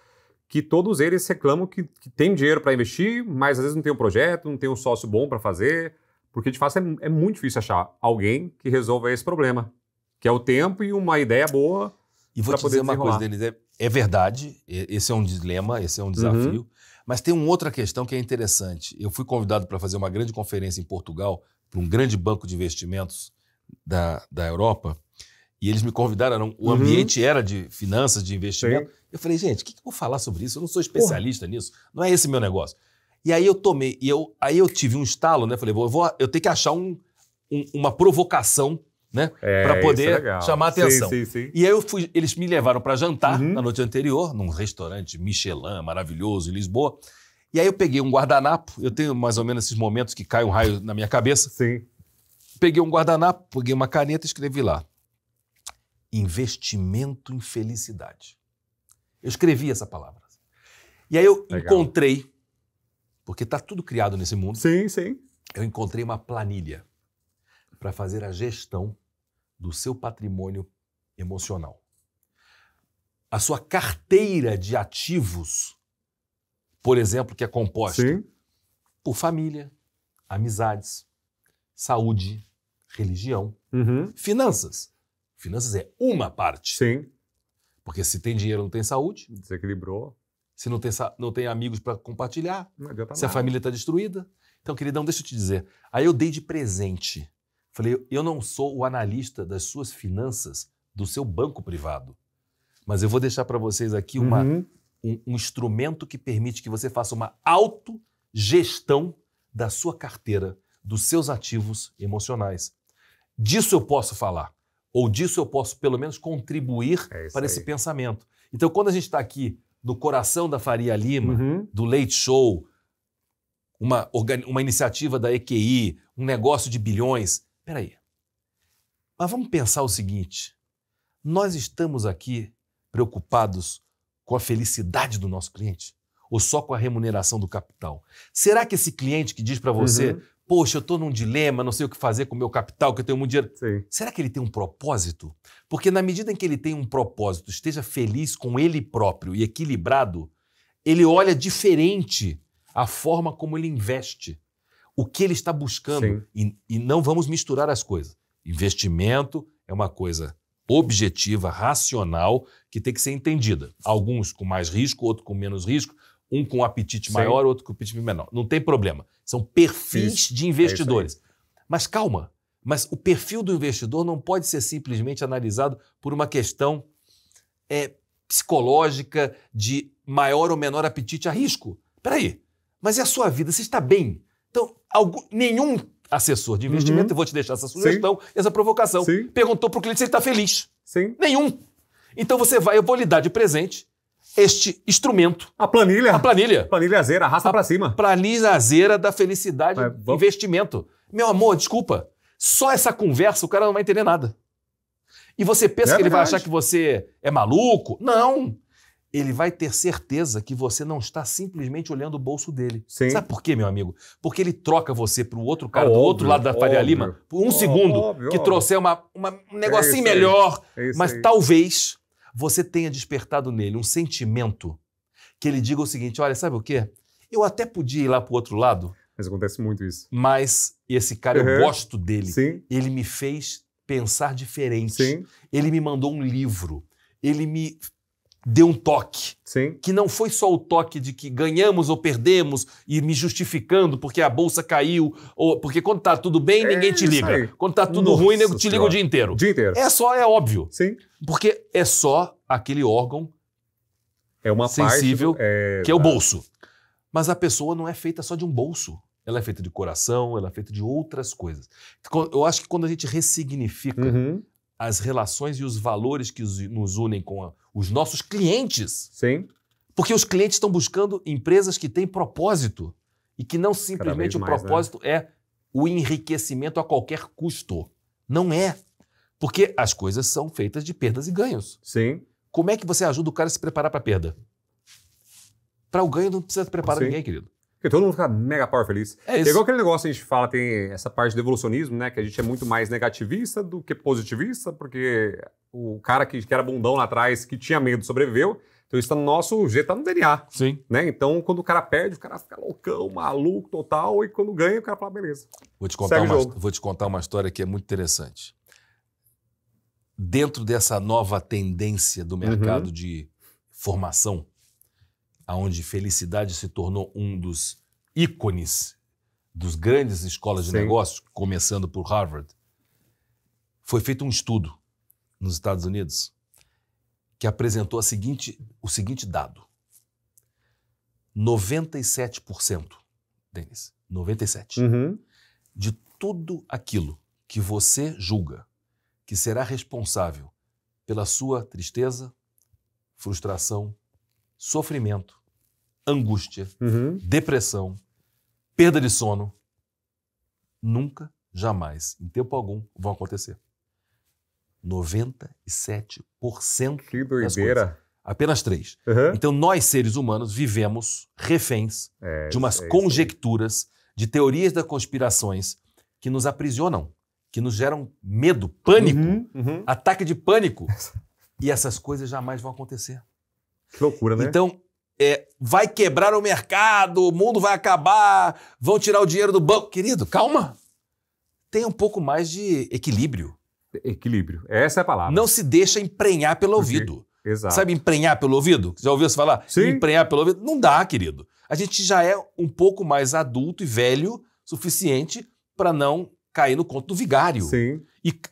que todos eles reclamam que tem dinheiro para investir, mas às vezes não tem um projeto, não tem um sócio bom para fazer, porque de fato é muito difícil achar alguém que resolva esse problema, que é o tempo e uma ideia boa. E vou te dizer uma coisa, Denis, é verdade, esse é um dilema, esse é um desafio, mas tem uma outra questão que é interessante. Eu fui convidado para fazer uma grande conferência em Portugal, para um grande banco de investimentos da Europa, e eles me convidaram, o ambiente era de finanças, de investimento. Sim. Eu falei, gente, o que eu vou falar sobre isso? Eu não sou especialista nisso, não é esse meu negócio. E aí eu tomei, aí eu tive um estalo, né? Falei, eu tenho que achar uma provocação, né? Para poder chamar a atenção. Sim. E aí eles me levaram para jantar na noite anterior, num restaurante Michelin maravilhoso em Lisboa. E aí eu peguei um guardanapo, eu tenho mais ou menos esses momentos que cai um raio na minha cabeça. Sim. Peguei um guardanapo, peguei uma caneta e escrevi lá. Investimento em felicidade. Eu escrevi essa palavra. E aí eu encontrei, porque está tudo criado nesse mundo. Sim. Eu encontrei uma planilha para fazer a gestão do seu patrimônio emocional. A sua carteira de ativos, por exemplo, que é composta por família, amizades, saúde, religião, finanças. Finanças é uma parte. Sim. Porque se tem dinheiro, não tem saúde. Desequilibrou. Se não tem amigos para compartilhar. Não adianta se nada. A família está destruída. Então, queridão, deixa eu te dizer. Aí eu dei de presente. Falei, eu não sou o analista das suas finanças do seu banco privado. Mas eu vou deixar para vocês aqui um instrumento que permite que você faça uma autogestão da sua carteira, dos seus ativos emocionais. Disso eu posso falar, ou disso eu posso pelo menos contribuir para esse pensamento. Então, quando a gente está aqui no coração da Faria Lima, Uhum. do Leite Show, uma iniciativa da EQI, um negócio de bilhões, peraí. Mas vamos pensar o seguinte, nós estamos aqui preocupados com a felicidade do nosso cliente ou só com a remuneração do capital? Será que esse cliente que diz para você, poxa, eu estou num dilema, não sei o que fazer com o meu capital, que eu tenho muito dinheiro, Sim. será que ele tem um propósito? Porque na medida em que ele tem um propósito, esteja feliz com ele próprio e equilibrado, ele olha diferente a forma como ele investe, o que ele está buscando. E não vamos misturar as coisas. Investimento é uma coisa objetiva, racional, que tem que ser entendida. Alguns com mais risco, outros com menos risco, um com apetite maior, outro com apetite menor. Não tem problema. São perfis de investidores. Mas calma, mas o perfil do investidor não pode ser simplesmente analisado por uma questão psicológica de maior ou menor apetite a risco. Peraí, mas e a sua vida? Você está bem? Então, nenhum assessor de investimento, eu vou te deixar essa sugestão, essa provocação, perguntou para o cliente se ele está feliz. Nenhum. Então eu vou lhe dar de presente este instrumento. A planilha. A planilha. Planilhazeira, arrasta para cima. Planilhazeira da felicidade de investimento. Meu amor, desculpa, só essa conversa o cara não vai entender nada. E você pensa que ele vai achar que você é maluco? Não. Ele vai ter certeza que você não está simplesmente olhando o bolso dele. Sabe por quê, meu amigo? Porque ele troca você para o outro cara do outro lado da Faria Lima por um segundo que trouxer um negocinho melhor. Mas talvez você tenha despertado nele um sentimento que ele diga o seguinte, olha, sabe o quê? Eu até podia ir lá para o outro lado. Mas acontece muito isso. Mas esse cara, eu gosto dele. Ele me fez pensar diferente. Ele me mandou um livro. Ele me deu um toque, que não foi só o toque de que ganhamos ou perdemos e me justificando porque a bolsa caiu, ou porque quando tá tudo bem, ninguém te liga. Quando tá tudo ruim, nego te liga o dia inteiro. É óbvio. Porque é só aquele órgão sensível que é o bolso. Mas a pessoa não é feita só de um bolso. Ela é feita de coração, ela é feita de outras coisas. Eu acho que quando a gente ressignifica as relações e os valores que nos unem com os nossos clientes. Porque os clientes estão buscando empresas que têm propósito e que não simplesmente o propósito é o enriquecimento a qualquer custo. Não é. Porque as coisas são feitas de perdas e ganhos. Como é que você ajuda o cara a se preparar para a perda? Para o ganho não precisa preparar ninguém, querido. Porque todo mundo fica mega power feliz. É igual aquele negócio que a gente fala, tem essa parte do evolucionismo, né? Que a gente é muito mais negativista do que positivista, porque o cara que era bundão lá atrás, que tinha medo, sobreviveu. Então isso tá no nosso jeito, tá no DNA. Né? Então quando o cara perde, o cara fica loucão, maluco, total, e quando ganha, o cara fala, beleza. Vou te contar uma história que é muito interessante. Dentro dessa nova tendência do mercado de formação, onde felicidade se tornou um dos ícones dos grandes escolas de negócios, começando por Harvard, foi feito um estudo nos Estados Unidos que apresentou o seguinte dado. 97%, Denis, 97%, de tudo aquilo que você julga que será responsável pela sua tristeza, frustração, sofrimento, angústia, depressão, perda de sono, nunca, jamais, em tempo algum, vão acontecer. 97% que doideira. Apenas 3%. Então, nós, seres humanos, vivemos reféns de umas conjecturas, de teorias das conspirações que nos aprisionam, que nos geram medo, pânico, ataque de pânico. E essas coisas jamais vão acontecer. Que loucura, né? Então, vai quebrar o mercado, o mundo vai acabar, vão tirar o dinheiro do banco. Querido, calma. Tenha um pouco mais de equilíbrio. Equilíbrio. Essa é a palavra. Não se deixa emprenhar pelo ouvido. Exato. Sabe emprenhar pelo ouvido? Já ouviu você falar? Emprenhar pelo ouvido? Não dá, querido. A gente já é um pouco mais adulto e velho suficiente para não cair no conto do vigário.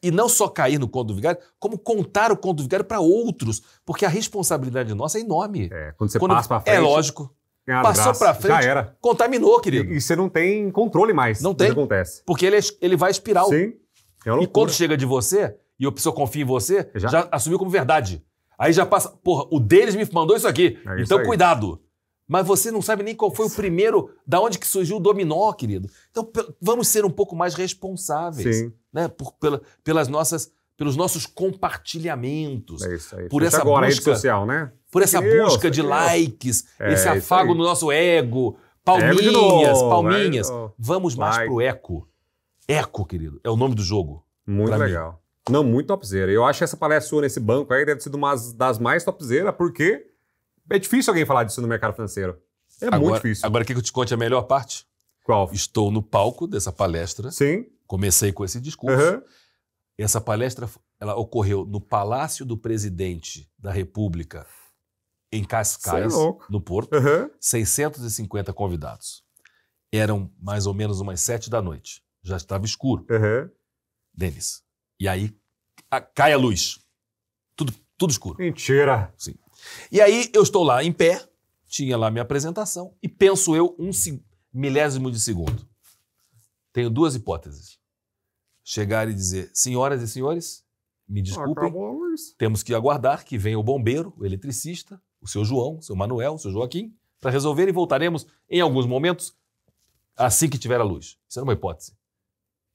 E não só cair no conto do vigário, como contar o conto do vigário para outros, porque a responsabilidade nossa é enorme. Quando você passa para frente... É lógico. Passou para frente, já era. Contaminou, querido. E você não tem controle mais. Não tem. O que acontece. Porque ele vai espiral. É uma loucura. E quando chega de você, e a pessoa confia em você, já assumiu como verdade. Aí já passa, porra, o deles me mandou isso aqui. É isso então aí. cuidado. Mas você não sabe nem qual foi o primeiro, da onde que surgiu o dominó, querido. Então vamos ser um pouco mais responsáveis. Sim. Né? Pelos nossos compartilhamentos. É isso aí. Por Fecha essa agora a rede busca, social, né? por essa Deus, busca de Deus. likes, esse isso afago aí. no nosso ego, Ego de novo, palminhas. vai, Vamos mais like. pro eco. Eco, querido, é o nome do jogo. Muito pra mim. legal. Não, muito topzera. Eu acho que essa palestra sua nesse banco aí deve ter sido uma das mais topzera, porque é difícil alguém falar disso no mercado financeiro. É muito difícil. Agora, quer que eu te conte a melhor parte? Qual? Estou no palco dessa palestra. Sim. Comecei com esse discurso. Aham. Essa palestra ela ocorreu no Palácio do Presidente da República, em Cascais, Cê é louco. no Porto. Aham. 650 convidados. Eram mais ou menos umas 7 da noite. Já estava escuro, Aham. Denis. E aí cai a luz. Tudo escuro. Mentira. E aí eu estou lá em pé, tinha lá minha apresentação, e penso eu milésimo de segundo. Tenho duas hipóteses. Chegar e dizer, senhoras e senhores, me desculpem, Acabou a luz. temos que aguardar que venha o bombeiro, o eletricista, o seu João, o seu Manuel, o seu Joaquim, para resolver e voltaremos em alguns momentos assim que tiver a luz. Isso é uma hipótese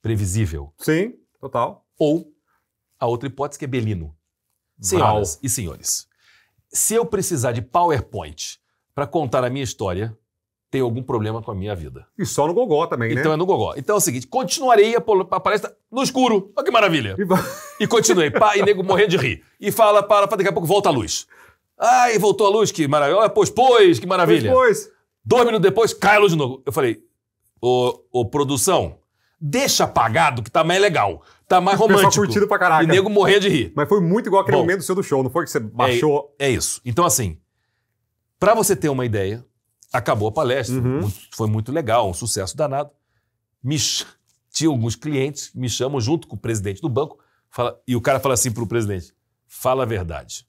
previsível. Sim, total. Ou a outra hipótese que é Belino. Senhoras e senhores, se eu precisar de PowerPoint para contar a minha história, tem algum problema com a minha vida. E só no gogó também, Então né? é no gogó. Então é o seguinte, continuarei a palestra no escuro. Olha que maravilha. E continuei. Pá, e nego morrendo de rir. E fala, para, daqui a pouco volta a luz. Ai, voltou a luz, que maravilha. Olha, pois, que maravilha. Depois. 2 minutos depois, cai a luz de novo. Eu falei, ô produção, deixa apagado que tá mais legal. Tá mais O pessoal romântico. curtindo pra caraca. E nego morrendo de rir. Mas foi muito igual aquele Bom, momento do seu do show, não foi que você baixou? É isso. Então, assim, para você ter uma ideia, acabou a palestra, foi muito legal, um sucesso danado. Tinha alguns clientes que me chamam junto com o presidente do banco, e o cara fala assim pro presidente, fala a verdade.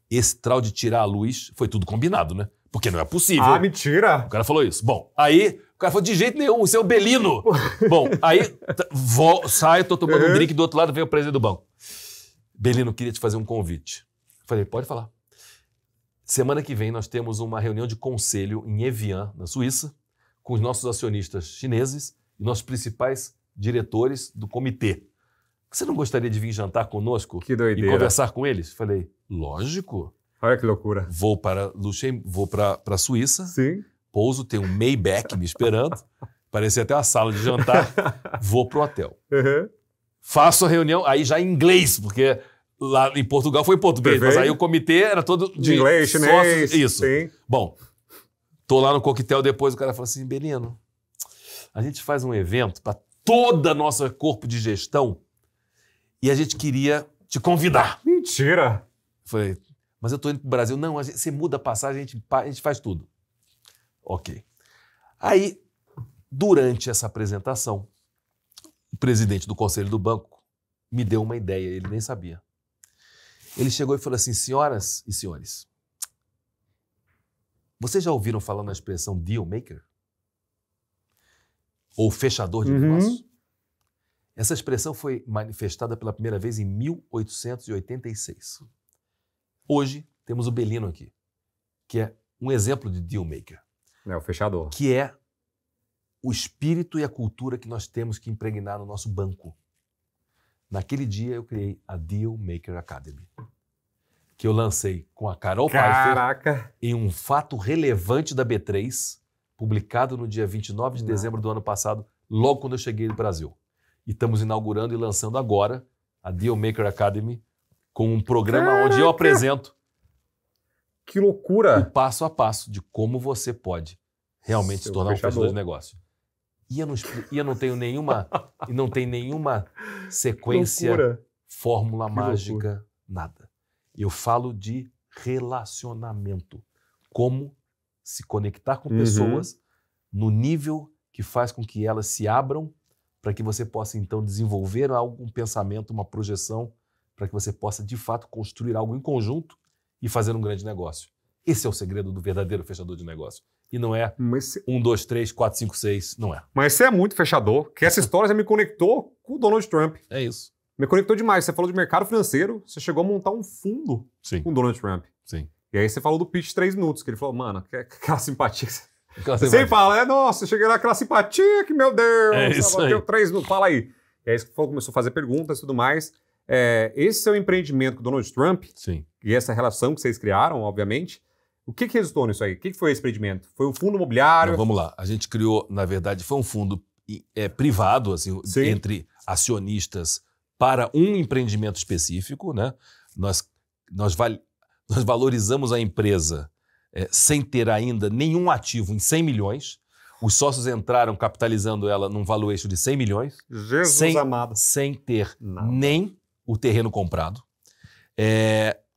Esse trau de tirar a luz foi tudo combinado, né? Porque não é possível. Ah, mentira! O cara falou isso. Bom, aí o cara falou, de jeito nenhum, isso é o Belino. Bom, aí saio, tô tomando um drink, do outro lado vem o presidente do banco. Belino, queria te fazer um convite. Falei, pode falar. Semana que vem nós temos uma reunião de conselho em Evian, na Suíça, com os nossos acionistas chineses e nossos principais diretores do comitê. Você não gostaria de vir jantar conosco Que e doideira. conversar com eles? Falei, lógico. Olha que loucura. Vou para a Suíça, Sim. pouso, tem um Maybach me esperando, parecia até uma sala de jantar, vou pro hotel. Uhum. Faço a reunião, aí já em inglês, porque lá em Portugal foi em português, Perfeito. mas aí o comitê era todo De inglês, chinês. sócios, isso. Sim. Bom, tô lá no coquetel depois, o cara falou assim, Belino, a gente faz um evento para toda a nossa corpo de gestão e a gente queria te convidar. Mentira! Falei, mas eu tô indo pro Brasil. Não, você muda a passagem, a gente faz tudo. Ok. Aí, durante essa apresentação, o presidente do conselho do banco me deu uma ideia, ele nem sabia. Ele chegou e falou assim, senhoras e senhores, vocês já ouviram falar na expressão deal maker? Ou fechador de negócio? Essa expressão foi manifestada pela primeira vez em 1886. Hoje, temos o Belino aqui, que é um exemplo de deal maker. É o fechador. Que é o espírito e a cultura que nós temos que impregnar no nosso banco. Naquele dia, eu criei a Deal Maker Academy, que eu lancei com a Carol Pfeiffer Caraca! em um fato relevante da B3, publicado no dia 29 de dezembro do ano passado, logo quando eu cheguei no Brasil. E estamos inaugurando e lançando agora a Deal Maker Academy, com um programa onde eu apresento Que loucura! o passo a passo de como você pode realmente se tornar um fechador de negócio. E eu não tenho nenhuma, sequência, Loucura. fórmula Que mágica, loucura. nada. Eu falo de relacionamento. Como se conectar com pessoas no nível que faz com que elas se abram para que você possa, então, desenvolver algum pensamento, uma projeção, para que você possa, de fato, construir algo em conjunto e fazer um grande negócio. Esse é o segredo do verdadeiro fechador de negócio. E não é 1, 2, 3, 4, 5, 6, não é. Mas você é muito fechador, que essa história já me conectou com o Donald Trump. É isso. Me conectou demais. Você falou de mercado financeiro, você chegou a montar um fundo Sim, com o Donald Trump. sim. E aí você falou do pitch de 3 minutos, que ele falou, mano, aquela simpatia que Aquela você sempre fala, nossa, eu cheguei naquela simpatia que, meu Deus, É isso aí. bateu 3 minutos, fala aí. E aí você começou a fazer perguntas e tudo mais. Esse seu empreendimento com o Donald Trump, Sim. e essa relação que vocês criaram, obviamente, o que resultou nisso aí? O que foi esse empreendimento? Foi um fundo imobiliário? Não, vamos lá. A gente criou, na verdade, foi um fundo privado, assim, Sim. entre acionistas para um empreendimento específico, né? Nós valorizamos a empresa sem ter ainda nenhum ativo em 100 milhões. Os sócios entraram capitalizando ela num valuation de 100 milhões. Jesus amado. Sem ter Nada. nem o terreno comprado.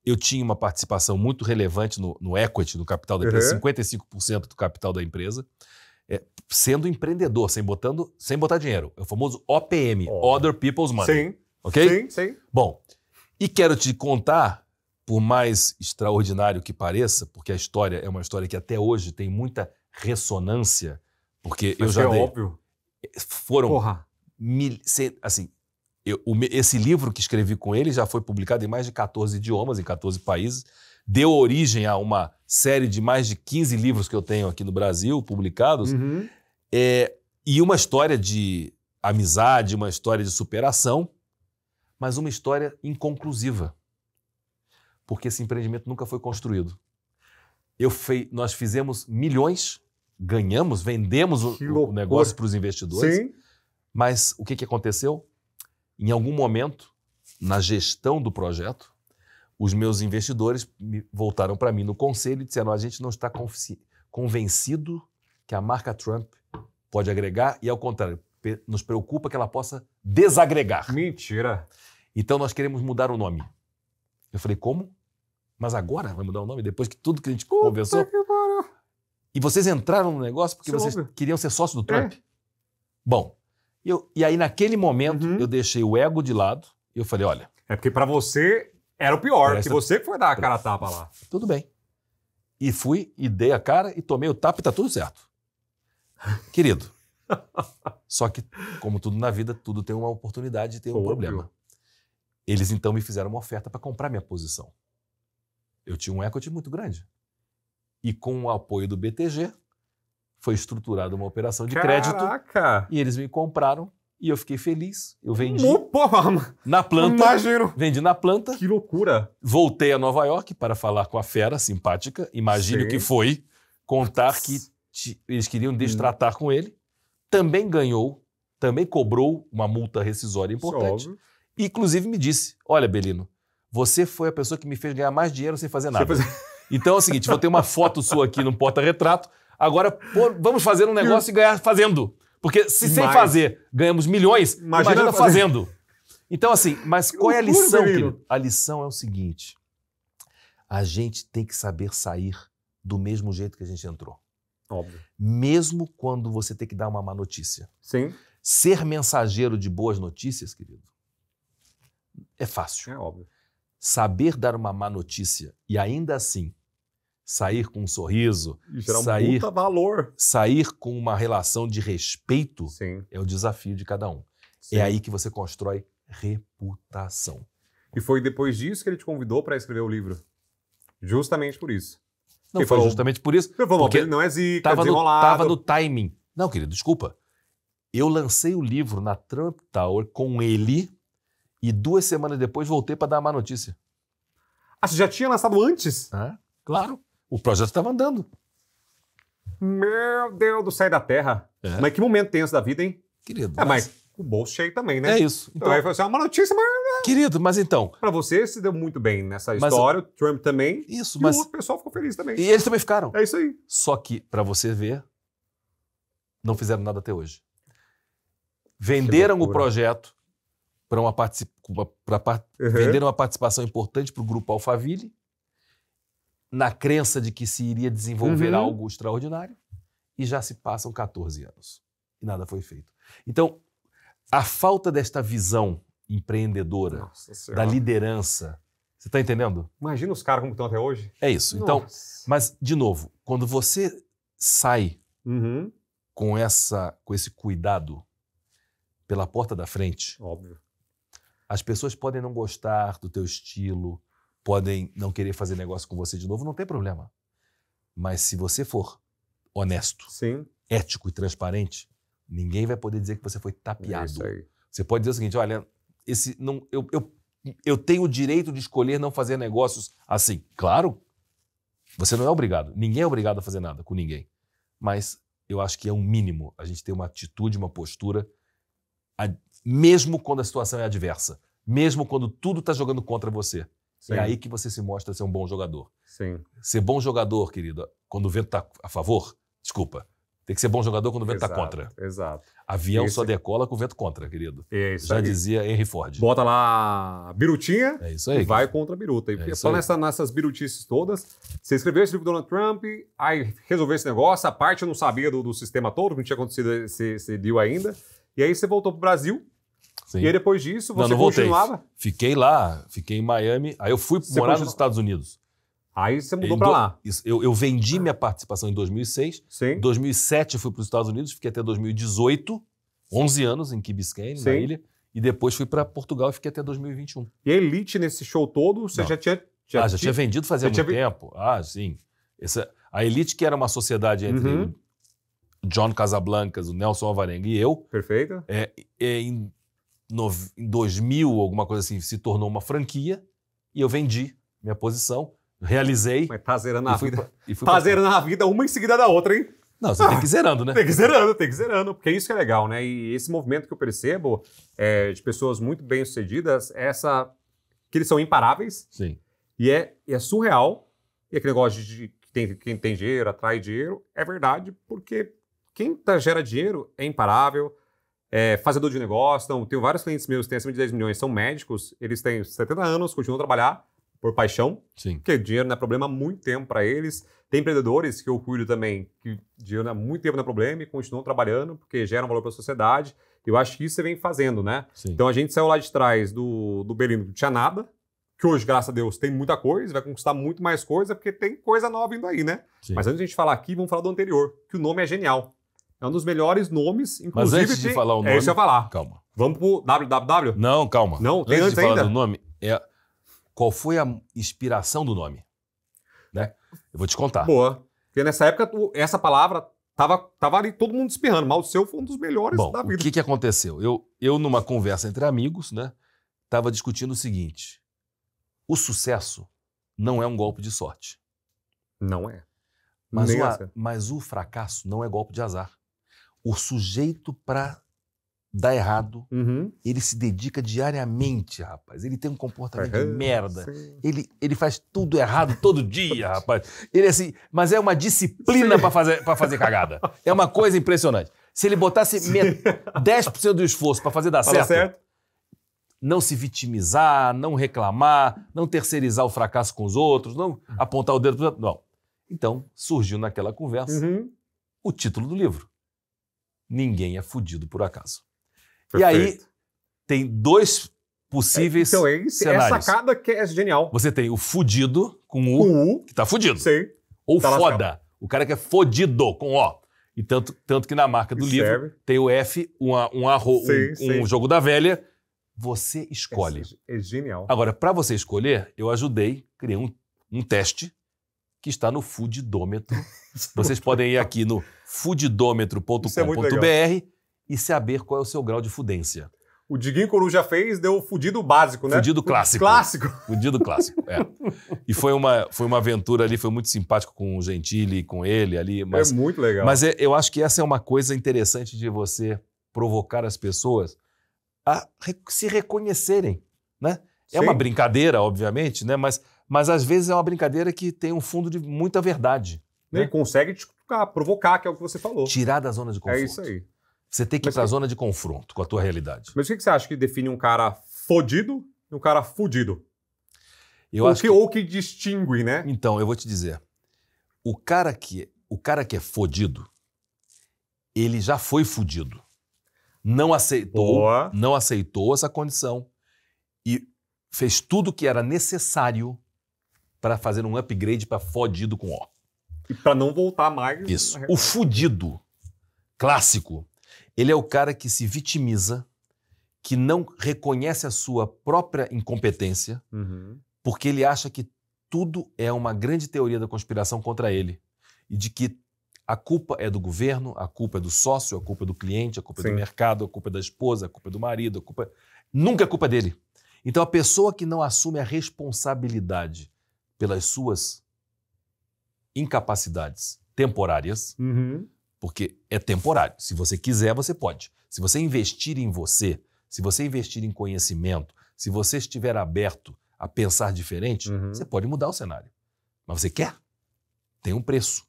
Eu tinha uma participação muito relevante no equity, no capital da empresa, 55% do capital da empresa, sendo empreendedor, sem botar dinheiro. É o famoso OPM, Other People's Money. Sim. Ok? Sim, sim. Bom, e quero te contar, por mais extraordinário que pareça, porque a história é uma história que até hoje tem muita ressonância, porque eu já dei... óbvio. Foram Porra. assim, esse livro que escrevi com ele já foi publicado em mais de 14 idiomas, em 14 países, deu origem a uma série de mais de 15 livros que eu tenho aqui no Brasil, publicados, Uhum. E uma história de amizade, uma história de superação, mas uma história inconclusiva, porque esse empreendimento nunca foi construído. Nós fizemos milhões, ganhamos, vendemos o negócio para os investidores, Sim. mas o que aconteceu? Em algum momento, na gestão do projeto, os meus investidores voltaram para mim no conselho e disseram: a gente não está convencido que a marca Trump pode agregar e, ao contrário, nos preocupa que ela possa desagregar. Mentira. Então, nós queremos mudar o nome. Eu falei: como? Mas agora vai mudar o nome? Depois que tudo que a gente conversou? E vocês entraram no negócio porque vocês queriam ser sócio do Trump? Bom, e aí naquele momento eu deixei o ego de lado e eu falei: olha... É porque pra você era o pior, que você que foi dar a cara a tapa lá. Tudo bem. E fui, e dei a cara, e tomei o tapa e tá tudo certo. Querido. Só que, como tudo na vida, tudo tem uma oportunidade e tem um problema. Eles então me fizeram uma oferta para comprar minha posição. Eu tinha um equity muito grande. E com o apoio do BTG, foi estruturada uma operação de crédito. Caraca! E eles me compraram e eu fiquei feliz. Eu vendi Porra, na planta. imagino. Vendi na planta. Que loucura. Voltei a Nova York para falar com a fera simpática. Imagine o que foi contar que eles queriam destratar com ele. Também ganhou, também cobrou uma multa rescisória importante. E, inclusive, me disse: olha, Belino, você foi a pessoa que me fez ganhar mais dinheiro sem fazer nada. Então é o seguinte, vou ter uma foto sua aqui no porta-retrato. Agora, vamos fazer um negócio e ganhar fazendo. Porque se sem fazer ganhamos milhões, imagina fazendo. Então, assim, mas qual é a lição, querido? A lição é o seguinte: a gente tem que saber sair do mesmo jeito que a gente entrou. Óbvio. Mesmo quando você tem que dar uma má notícia. Sim. Ser mensageiro de boas notícias, querido, é fácil. É óbvio. Saber dar uma má notícia e ainda assim sair com um sorriso, e gerar um puta valor. Sair com uma relação de respeito, sim, é o desafio de cada um. Sim. É aí que você constrói reputação. E foi depois disso que ele te convidou para escrever o livro? Justamente por isso. Não foi justamente por isso. Porque ele não é zica, desenrolado. Tava no timing. Não, querido, desculpa. Eu lancei o livro na Trump Tower com ele e 2 semanas depois voltei para dar a má notícia. Ah, você já tinha lançado antes? Claro. O projeto estava andando. Meu Deus do céu da terra. Mas que momento tenso da vida, hein? Querido. Mas o bolso cheio também, né? É isso. Então aí foi assim, uma notícia, mas... Querido, mas então... Pra você se deu muito bem nessa história, o Trump também. Isso, mas... o pessoal ficou feliz também. E eles também ficaram. É isso aí. Só que, pra você ver, não fizeram nada até hoje. Venderam o projeto venderam uma participação importante para o Grupo Alphaville, na crença de que se iria desenvolver algo extraordinário, e já se passam 14 anos. E nada foi feito. Então, a falta desta visão empreendedora, da liderança, você está entendendo? Imagina os caras como estão até hoje. É isso. Então, mas, de novo, quando você sai com esse cuidado pela porta da frente, óbvio, As pessoas podem não gostar do teu estilo, podem não querer fazer negócio com você de novo, não tem problema. Mas se você for honesto, Sim. ético e transparente, ninguém vai poder dizer que você foi tapeado. Isso aí. Você pode dizer o seguinte, olha, eu tenho o direito de escolher não fazer negócios assim. Claro, você não é obrigado. Ninguém é obrigado a fazer nada com ninguém. Mas eu acho que é um mínimo a gente ter uma atitude, uma postura, mesmo quando a situação é adversa, mesmo quando tudo está jogando contra você. Sim. É aí que você se mostra ser um bom jogador. Sim. Ser bom jogador, querido, quando o vento está a favor, desculpa, tem que ser bom jogador quando o vento está contra. Exato. Avião só decola com o vento contra, querido. É isso Já aí. dizia Henry Ford. Bota lá a birutinha É isso aí. e vai contra a biruta. E É isso só aí. nessas birutices todas, você escreveu esse livro do Donald Trump, aí resolveu esse negócio, a parte eu não sabia do sistema todo, que não tinha acontecido esse deal ainda. E aí você voltou pro Brasil, Sim. e aí depois disso você não voltei. continuava? Fiquei lá, fiquei em Miami, aí eu fui morar nos Estados Unidos. Aí você mudou pra lá. Eu vendi minha participação em 2006. Sim. Em 2007 eu fui para os Estados Unidos, fiquei até 2018, 11 anos em Key Biscayne, na ilha. E depois fui para Portugal e fiquei até 2021. E a Elite nesse show todo, você já tinha... Já tinha vendido fazia muito tempo. Sim. A Elite, que era uma sociedade entre o John Casablancas, o Nelson Alvarenga e eu. Perfeito. Em 2000, alguma coisa assim, se tornou uma franquia e eu vendi minha posição. Realizei. Mas tá zerando a vida. Tá zerando a vida uma em seguida da outra, hein? Não, você tem que ir zerando, né? Tem que ir zerando. Porque isso que é legal, né? E esse movimento que eu percebo de pessoas muito bem-sucedidas, que eles são imparáveis. Sim. E é surreal. E aquele negócio de quem tem dinheiro, atrai dinheiro, é verdade, porque quem gera dinheiro é imparável, é fazedor de negócio. Então, tenho vários clientes meus que têm acima de 10 milhões, são médicos, eles têm 70 anos, continuam a trabalhar por paixão, Sim. porque dinheiro não é problema há muito tempo para eles. Tem empreendedores que eu cuido também, que dinheiro há muito tempo não é problema e continuam trabalhando, porque geram valor para a sociedade. Eu acho que isso você vem fazendo, né? Sim. Então a gente saiu lá de trás do Belino, não tinha nada, que hoje, graças a Deus, tem muita coisa, vai conquistar muito mais coisa, porque tem coisa nova vindo aí, né? Sim. Mas antes de a gente falar aqui, vamos falar do anterior, que o nome é genial. É um dos melhores nomes, inclusive... Mas antes de falar o nome... É isso que eu ia falar. Calma. Vamos pro www? Não, calma. Não, tem antes de antes falar ainda? do nome, qual foi a inspiração do nome? Né? Eu vou te contar. Boa. Porque nessa época, essa palavra tava ali todo mundo espirrando, mas o seu foi um dos melhores da vida. O que aconteceu? Eu, numa conversa entre amigos, né, estava discutindo o seguinte: o sucesso não é um golpe de sorte. Não é. Mas o fracasso não é golpe de azar. O sujeito, para dar errado, ele se dedica diariamente, rapaz. Ele tem um comportamento de merda. Ele faz tudo errado todo dia, rapaz. Ele assim, mas é uma disciplina para fazer cagada. É uma coisa impressionante. Se ele botasse 10% do esforço para fazer dar certo, não se vitimizar, não reclamar, não terceirizar o fracasso com os outros, não apontar o dedo para os outros, não. Então, surgiu naquela conversa o título do livro. Ninguém é fudido por acaso. Perfeito. E aí, tem dois possíveis cenários. É a sacada que é genial. Você tem o fudido com U, que tá fudido. Sei. Ou tá foda, o cara que é fodido com O. E tanto que na marca do livro tem o F, um jogo da velha. Você escolhe. É genial. Agora, para você escolher, eu ajudei, criei um teste que está no Fudidômetro. Vocês podem ir aqui no fudidômetro.com.br e saber qual é o seu grau de fudência. O Diguinho Coruja fez, deu o fudido básico, né? Fudido clássico. Fudido clássico, E foi uma aventura ali, foi muito simpático com o Gentili, com ele ali. Mas, é muito legal. Mas eu acho que essa é uma coisa interessante de você provocar as pessoas a se reconhecerem, né? É uma brincadeira, obviamente, né? Mas às vezes é uma brincadeira que tem um fundo de muita verdade. Né? Consegue te provocar, que é o que você falou. Tirar da zona de conforto. É isso aí. Você tem que ir para a zona de confronto com a tua realidade. Mas o que você acha que define um cara fodido e um cara fudido? Ou que distingue, né? Então, eu vou te dizer. O cara que é fodido, ele já foi fudido. Não aceitou essa condição e fez tudo o que era necessário para fazer um upgrade para fodido com O. E para não voltar mais... Isso. O fudido clássico, ele é o cara que se vitimiza, que não reconhece a sua própria incompetência, porque ele acha que tudo é uma grande teoria da conspiração contra ele e de que a culpa é do governo, a culpa é do sócio, a culpa é do cliente, a culpa é do mercado, a culpa é da esposa, a culpa é do marido, nunca é culpa dele. Então, a pessoa que não assume a responsabilidade pelas suas incapacidades temporárias, porque é temporário. Se você quiser, você pode. Se você investir em você, se você investir em conhecimento, se você estiver aberto a pensar diferente, você pode mudar o cenário. Mas você quer? Tem um preço,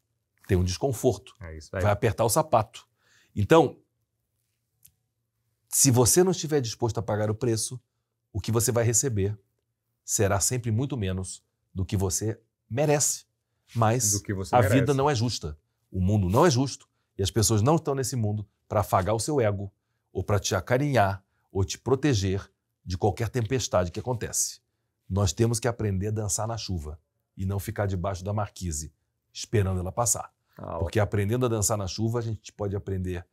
tem um desconforto, vai apertar o sapato. Então, se você não estiver disposto a pagar o preço, o que você vai receber será sempre muito menos do que você merece. Mas a vida não é justa. O mundo não é justo e as pessoas não estão nesse mundo para afagar o seu ego ou para te acarinhar ou te proteger de qualquer tempestade que acontece. Nós temos que aprender a dançar na chuva e não ficar debaixo da marquise esperando ela passar. Porque aprendendo a dançar na chuva, a gente pode aprender a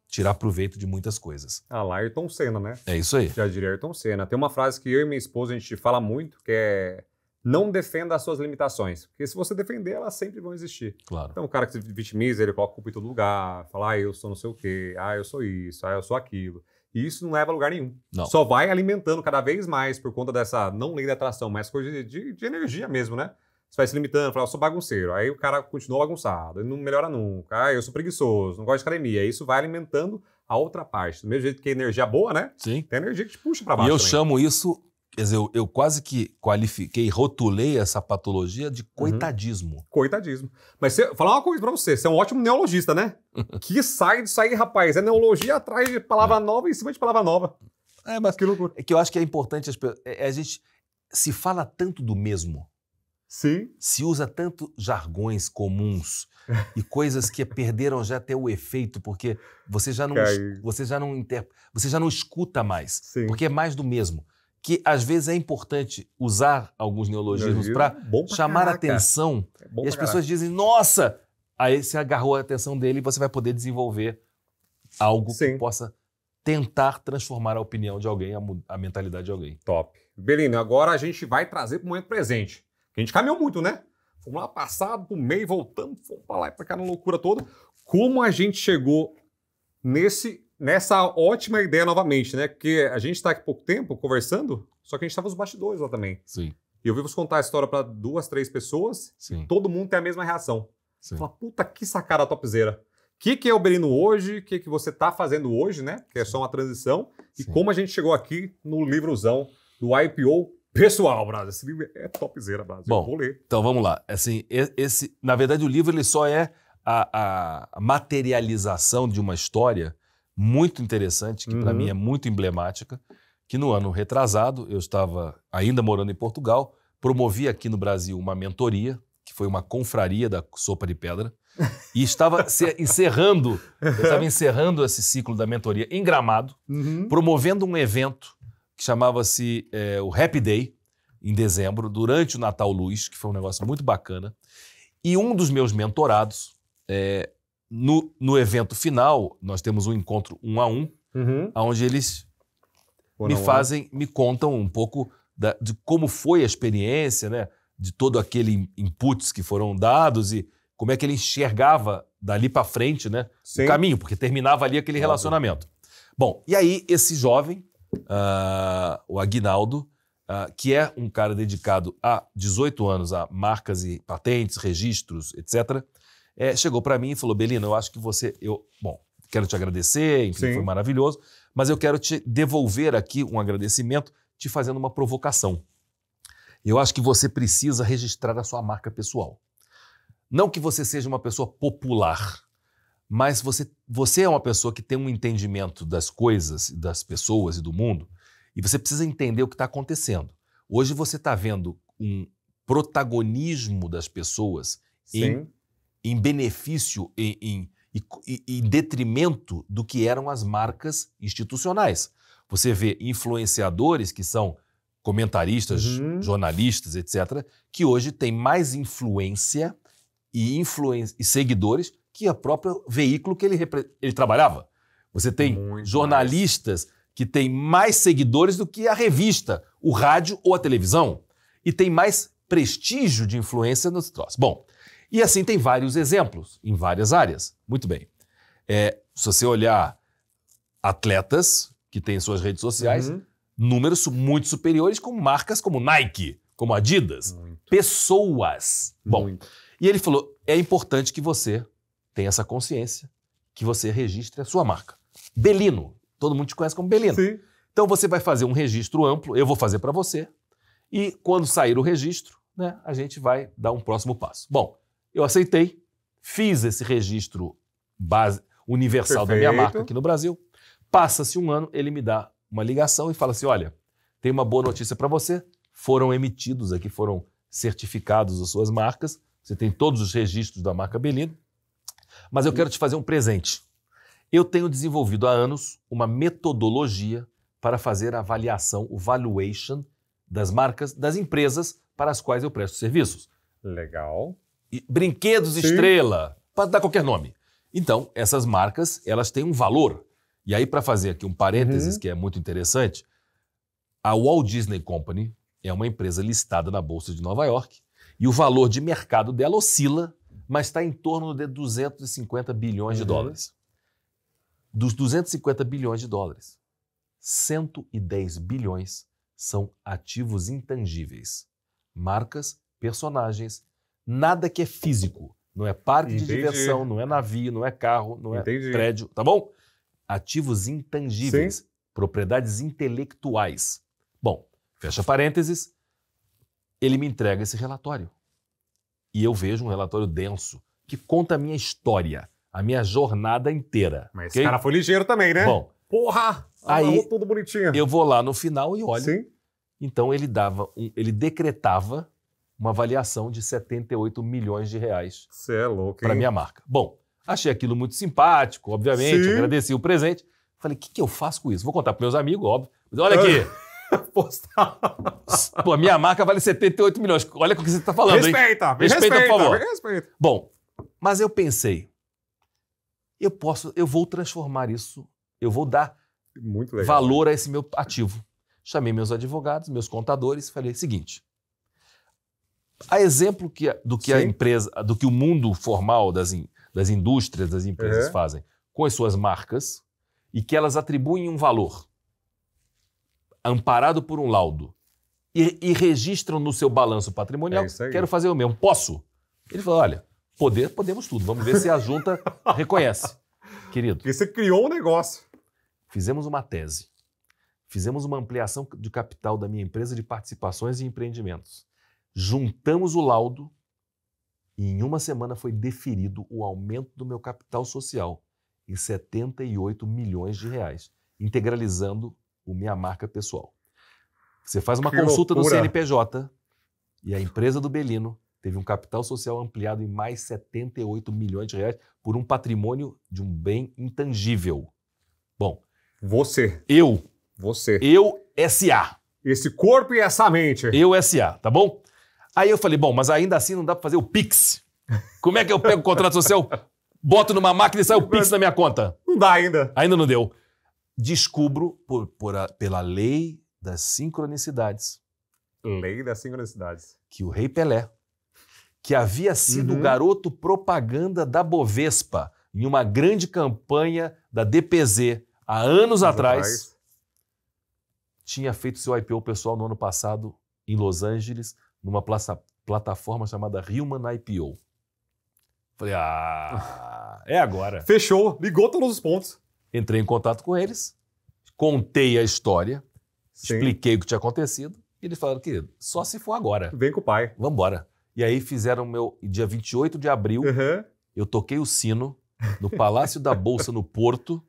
tirar proveito de muitas coisas. Lá Ayrton Senna, né? É isso aí. Já diria Ayrton Senna. Tem uma frase que eu e minha esposa a gente fala muito, que é: não defenda as suas limitações. Porque se você defender, elas sempre vão existir. Claro. Então o cara que se vitimiza, ele coloca a culpa em todo lugar, fala, eu sou não sei o quê, eu sou isso, eu sou aquilo. E isso não leva a lugar nenhum. Não. Só vai alimentando cada vez mais por conta dessa, não lei da atração, mas coisa de energia mesmo, né? Você vai se limitando, fala, eu sou bagunceiro. Aí o cara continua bagunçado, ele não melhora nunca. Eu sou preguiçoso, não gosto de academia. Isso vai alimentando a outra parte. Do mesmo jeito que a energia boa, né? Sim. Tem energia que te puxa pra baixo. E eu também. chamo isso, quer dizer, eu quase que qualifiquei, rotulei essa patologia de coitadismo. Coitadismo. Mas vou falar uma coisa pra você, você é um ótimo neologista, né? Que sai disso aí, rapaz. É neologia atrás de palavra nova em cima de palavra nova. Mas que loucura. É que eu acho que é importante, a gente se fala tanto do mesmo. Sim. Se usa tanto jargões comuns e coisas que perderam já até o efeito, porque você já não escuta mais. Sim. Porque é mais do mesmo. Que às vezes é importante usar alguns neologismos para chamar a atenção. E as pessoas dizem, nossa! Aí você agarrou a atenção dele e você vai poder desenvolver algo que possa tentar transformar a opinião de alguém, a mentalidade de alguém. Top. Belino, agora a gente vai trazer para o momento presente. A gente caminhou muito, né? Fomos lá passado, pro meio, voltamos, fomos para lá e para cá na loucura toda. Como a gente chegou nessa ótima ideia novamente, né? Porque a gente está aqui há pouco tempo conversando, só que a gente estava nos bastidores lá também. Sim. E eu vi você contar a história para 2, 3 pessoas, e todo mundo tem a mesma reação. Fala, puta, que sacada topzera. O que é o Belino hoje? O que você está fazendo hoje, né? Que é só uma transição. E como a gente chegou aqui no livrozão do IPO pessoal, Brasa. Esse livro é topzera, Brasa. Bom, eu vou ler. Então vamos lá. Assim, na verdade, o livro ele só é a materialização de uma história muito interessante, que para mim é muito emblemática, que no ano retrasado, eu estava ainda morando em Portugal, promovi aqui no Brasil uma mentoria, que foi uma confraria da Sopa de Pedra, e estava encerrando esse ciclo da mentoria em Gramado, promovendo um evento que chamava-se o Happy Day, em dezembro, durante o Natal Luz, que foi um negócio muito bacana. E um dos meus mentorados, no evento final, nós temos um encontro 1 a 1, onde eles me contam um pouco de como foi a experiência, né? De todo aquele inputs que foram dados e como é que ele enxergava dali para frente, né? O caminho, porque terminava ali aquele relacionamento. Bom, e aí esse jovem, o Aguinaldo, que é um cara dedicado há 18 anos a marcas e patentes, registros, etc., chegou para mim e falou, Belino, eu acho que quero te agradecer, enfim, foi maravilhoso, mas eu quero te devolver aqui um agradecimento te fazendo uma provocação. Eu acho que você precisa registrar a sua marca pessoal. Não que você seja uma pessoa popular, mas você é uma pessoa que tem um entendimento das coisas, das pessoas e do mundo, e você precisa entender o que está acontecendo. Hoje você está vendo um protagonismo das pessoas em benefício, em detrimento do que eram as marcas institucionais. Você vê influenciadores que são comentaristas, jornalistas, etc., que hoje têm mais influência e seguidores que o próprio veículo que ele trabalhava. Você tem jornalistas que tem mais seguidores do que a revista, o rádio ou a televisão. E tem mais prestígio de influência nos troços. Bom, e assim tem vários exemplos em várias áreas. Muito bem. Se você olhar atletas que têm suas redes sociais, números muito superiores com marcas como Nike, como Adidas. Muito. Pessoas. Bom, Muito. e ele falou, é importante que você tenha essa consciência, que você registre a sua marca. Belino. Todo mundo te conhece como Belino. Sim. Então você vai fazer um registro amplo, eu vou fazer para você, e quando sair o registro, né, a gente vai dar um próximo passo. Bom, eu aceitei, fiz esse registro universal da minha marca aqui no Brasil. Passa-se um ano, ele me dá uma ligação e fala assim, olha, tem uma boa notícia para você, foram emitidos aqui, foram certificados as suas marcas, você tem todos os registros da marca Belino, mas eu quero te fazer um presente. Eu tenho desenvolvido há anos uma metodologia para fazer a avaliação, o valuation das marcas, das empresas para as quais eu presto serviços. Legal. Brinquedos Estrela, pode dar qualquer nome. Então, essas marcas, elas têm um valor. E aí, para fazer aqui um parênteses que é muito interessante, a Walt Disney Company é uma empresa listada na Bolsa de Nova York e o valor de mercado dela oscila, mas está em torno de 250 bilhões de dólares. Dos 250 bilhões de dólares, 110 bilhões são ativos intangíveis. Marcas, personagens, nada que é físico. Não é parque de diversão, não é navio, não é carro, não é prédio, tá bom? Ativos intangíveis, propriedades intelectuais. Bom, fecha parênteses, ele me entrega esse relatório. E eu vejo um relatório denso, que conta a minha história, a minha jornada inteira. Mas esse cara foi ligeiro também, né? Bom, porra! Aí tudo bonitinho. Eu vou lá no final e olho. Sim. Então ele decretava uma avaliação de 78 milhões de reais. Você é louco, hein? Para minha marca. Bom, achei aquilo muito simpático, obviamente, agradeci o presente. Falei, o que eu faço com isso? Vou contar para meus amigos, óbvio. Mas olha aqui. Pô, minha marca vale 78 milhões. Olha o que você está falando, respeita, hein? Respeita, por favor. Respeita. Bom, mas eu pensei, eu vou transformar isso, eu vou dar muito legal, valor a esse meu ativo. Chamei meus advogados, meus contadores, falei o seguinte, a exemplo do que a empresa, do que o mundo formal das indústrias, das empresas fazem com as suas marcas e que elas atribuem um valor amparado por um laudo e registram no seu balanço patrimonial, quero fazer o mesmo. Posso? Ele falou, olha, podemos tudo, vamos ver se a junta reconhece. Querido. Porque você criou um negócio. Fizemos uma tese, fizemos uma ampliação de capital da minha empresa de participações e empreendimentos. Juntamos o laudo e em uma semana foi deferido o aumento do meu capital social em 78 milhões de reais, integralizando a minha marca pessoal. Você faz uma consulta no CNPJ e a empresa do Belino teve um capital social ampliado em mais 78 milhões de reais por um patrimônio de um bem intangível. Bom, Eu, SA. Esse corpo e essa mente. Eu, SA, tá bom? Aí eu falei, bom, mas ainda assim não dá pra fazer o Pix. Como é que eu pego o contrato social, boto numa máquina e sai o Pix na minha conta? Não dá ainda. Ainda não deu. Descubro, pela lei das sincronicidades. Lei das sincronicidades. Que o Rei Pelé, que havia sido o garoto propaganda da Bovespa em uma grande campanha da DPZ há anos atrás, tinha feito seu IPO pessoal no ano passado em Los Angeles, numa plataforma chamada Human IPO. Falei, é agora. Fechou, ligou todos os pontos. Entrei em contato com eles, contei a história, expliquei o que tinha acontecido, e eles falaram, querido, só se for agora. Vem com o pai. Vamos embora. E aí fizeram dia 28 de abril, eu toquei o sino no Palácio da Bolsa, no Porto,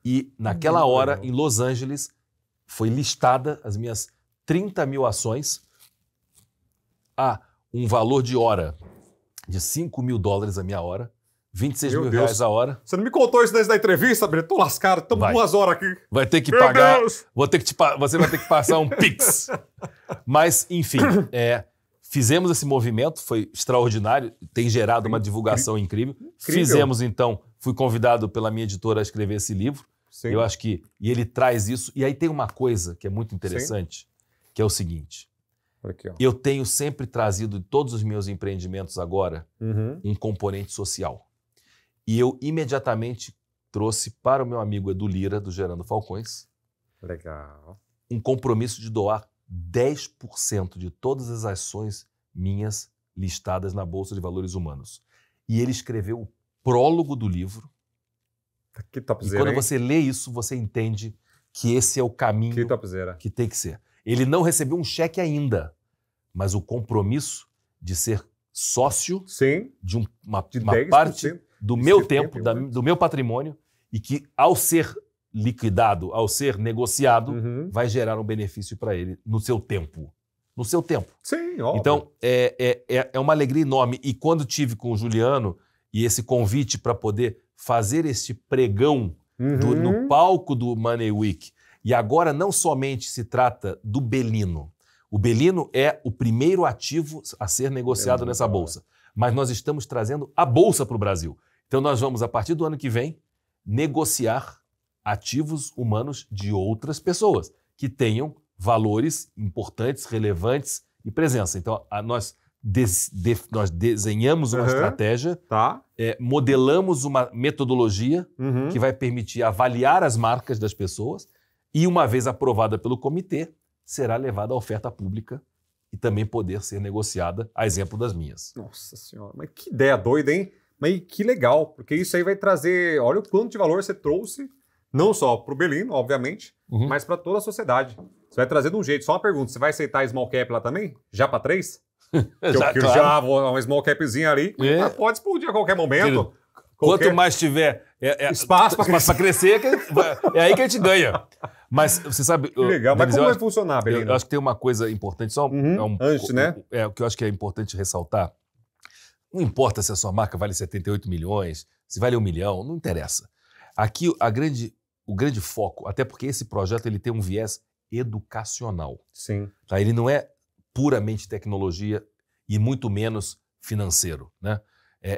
e naquela hora, em Los Angeles, foi listada as minhas 30 mil ações a um valor de hora de 5 mil dólares a minha hora, 26 mil reais a hora. Você não me contou isso da entrevista, Breno? Tô lascado, estamos 2 horas aqui. Vai ter que pagar, você vai ter que passar um Pix. Mas, enfim, fizemos esse movimento, foi extraordinário, tem gerado uma divulgação incrível. Fizemos, então, fui convidado pela minha editora a escrever esse livro. Sim. Eu acho que... E ele traz isso. E aí tem uma coisa que é muito interessante, que é o seguinte. Aqui, ó. Eu tenho sempre trazido de todos os meus empreendimentos agora um componente social. E eu imediatamente trouxe para o meu amigo Edu Lira, do Gerando Falcões, Legal. um compromisso de doar 10% de todas as ações minhas listadas na Bolsa de Valores Humanos. E ele escreveu o prólogo do livro. Que E topzera, quando hein? você lê isso, você entende que esse é o caminho Que topzera. que tem que ser. Ele não recebeu um cheque ainda, mas o compromisso de ser sócio Sim. de uma 10%, parte do de meu 78. tempo, do meu patrimônio, e que ao ser liquidado, ao ser negociado, vai gerar um benefício para ele no seu tempo. No seu tempo. Sim, óbvio. Então, é uma alegria enorme. E quando tive com o Juliano e esse convite para poder fazer este pregão no palco do Money Week, e agora não somente se trata do Belino. O Belino é o primeiro ativo a ser negociado nessa bolsa. Mas nós estamos trazendo a bolsa para o Brasil. Então nós vamos, a partir do ano que vem, negociar ativos humanos de outras pessoas que tenham valores importantes, relevantes e presença. Então nós desenhamos uma estratégia, Tá. modelamos uma metodologia que vai permitir avaliar as marcas das pessoas e, uma vez aprovada pelo comitê, será levada à oferta pública e também poder ser negociada, a exemplo das minhas. Nossa senhora, mas que ideia doida, hein? Mas que legal, porque isso aí vai trazer... Olha o quanto de valor você trouxe, não só para o Belino, obviamente, mas para toda a sociedade. Você vai trazer de um jeito. Só uma pergunta, você vai aceitar small cap lá também? Já para 3? Já vou uma small capzinha ali, pode explodir a qualquer momento. Quanto mais tiver espaço para crescer, é aí que a gente ganha. Mas você sabe... Que legal, mas como vai funcionar, Belino? Eu acho que tem uma coisa importante, só antes, né? O que eu acho que é importante ressaltar. Não importa se a sua marca vale 78 milhões, se vale 1 milhão, não interessa. Aqui o grande foco, até porque esse projeto ele tem um viés educacional. Sim. Tá? Ele não é puramente tecnologia e muito menos financeiro, né?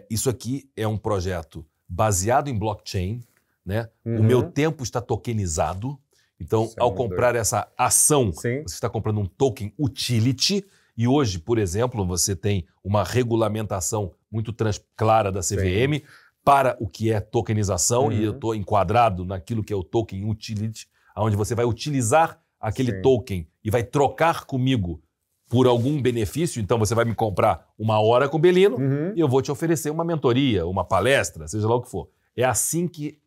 Isso aqui é um projeto baseado em blockchain, né? O meu tempo está tokenizado. Então, ao comprar essa ação, você está comprando um token utility. E hoje, por exemplo, você tem uma regulamentação muito clara da CVM para o que é tokenização. E eu estou enquadrado naquilo que é o token utility, onde você vai utilizar aquele token e vai trocar comigo por algum benefício. Então, você vai me comprar 1 hora com o Belino e eu vou te oferecer uma mentoria, uma palestra, seja lá o que for. É assim que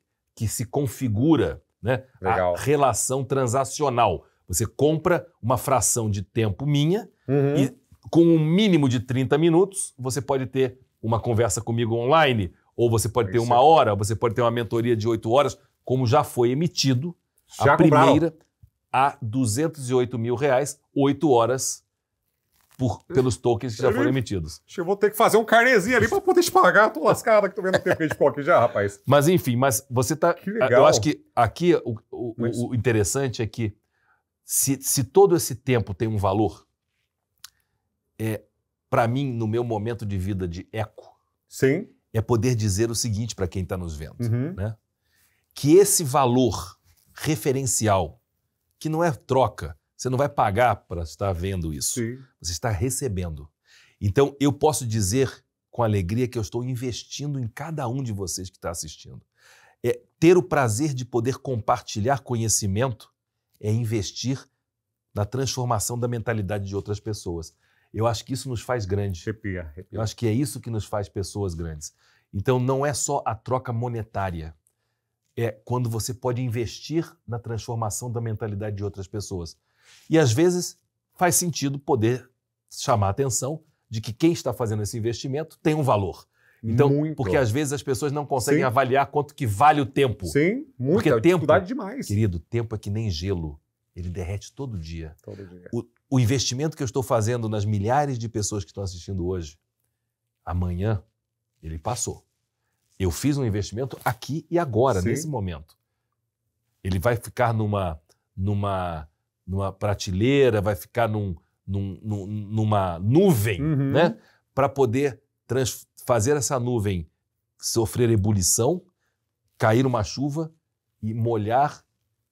se configura, né, a relação transacional. Você compra uma fração de tempo minha e com um mínimo de 30 minutos, você pode ter uma conversa comigo online, ou você pode ter 1 hora, ou você pode ter uma mentoria de 8 horas, como já foi emitido a primeira a R$208 mil, 8 horas pelos tokens que já foram emitidos. Acho que eu vou ter que fazer um carnezinho ali para poder te pagar. Tô lascado que tô vendo o tempo que a gente ficou aqui já, rapaz. Mas enfim, você tá... Que legal. Eu acho que aqui o interessante é que se todo esse tempo tem um valor, para mim, no meu momento de vida de eco, é poder dizer o seguinte para quem está nos vendo, né? Que esse valor referencial, que não é troca, você não vai pagar para estar vendo isso. Você está recebendo. Então, eu posso dizer com alegria que eu estou investindo em cada um de vocês que está assistindo. Ter o prazer de poder compartilhar conhecimento é investir na transformação da mentalidade de outras pessoas. Eu acho que isso nos faz grandes. Eu acho que é isso que nos faz pessoas grandes. Então, não é só a troca monetária. É quando você pode investir na transformação da mentalidade de outras pessoas. E, às vezes, faz sentido poder chamar a atenção de que quem está fazendo esse investimento tem um valor. Então, porque às vezes as pessoas não conseguem avaliar quanto que vale o tempo. Porque tempo, dificuldade demais. Querido, tempo é que nem gelo. Ele derrete todo dia. O investimento que eu estou fazendo nas milhares de pessoas que estão assistindo hoje, amanhã, ele passou. Eu fiz um investimento aqui e agora, nesse momento. Ele vai ficar numa prateleira, vai ficar numa nuvem, né? Para poder fazer essa nuvem sofrer ebulição, cair uma chuva e molhar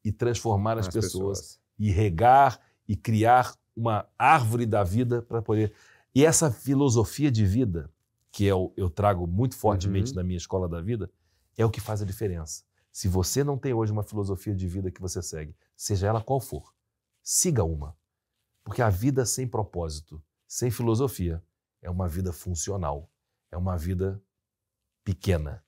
e transformar as pessoas. E regar e criar uma árvore da vida para poder... E essa filosofia de vida, que eu trago muito fortemente na minha escola da vida, é o que faz a diferença. Se você não tem hoje uma filosofia de vida que você segue, seja ela qual for, siga uma. Porque a vida sem propósito, sem filosofia, é uma vida funcional, é uma vida pequena.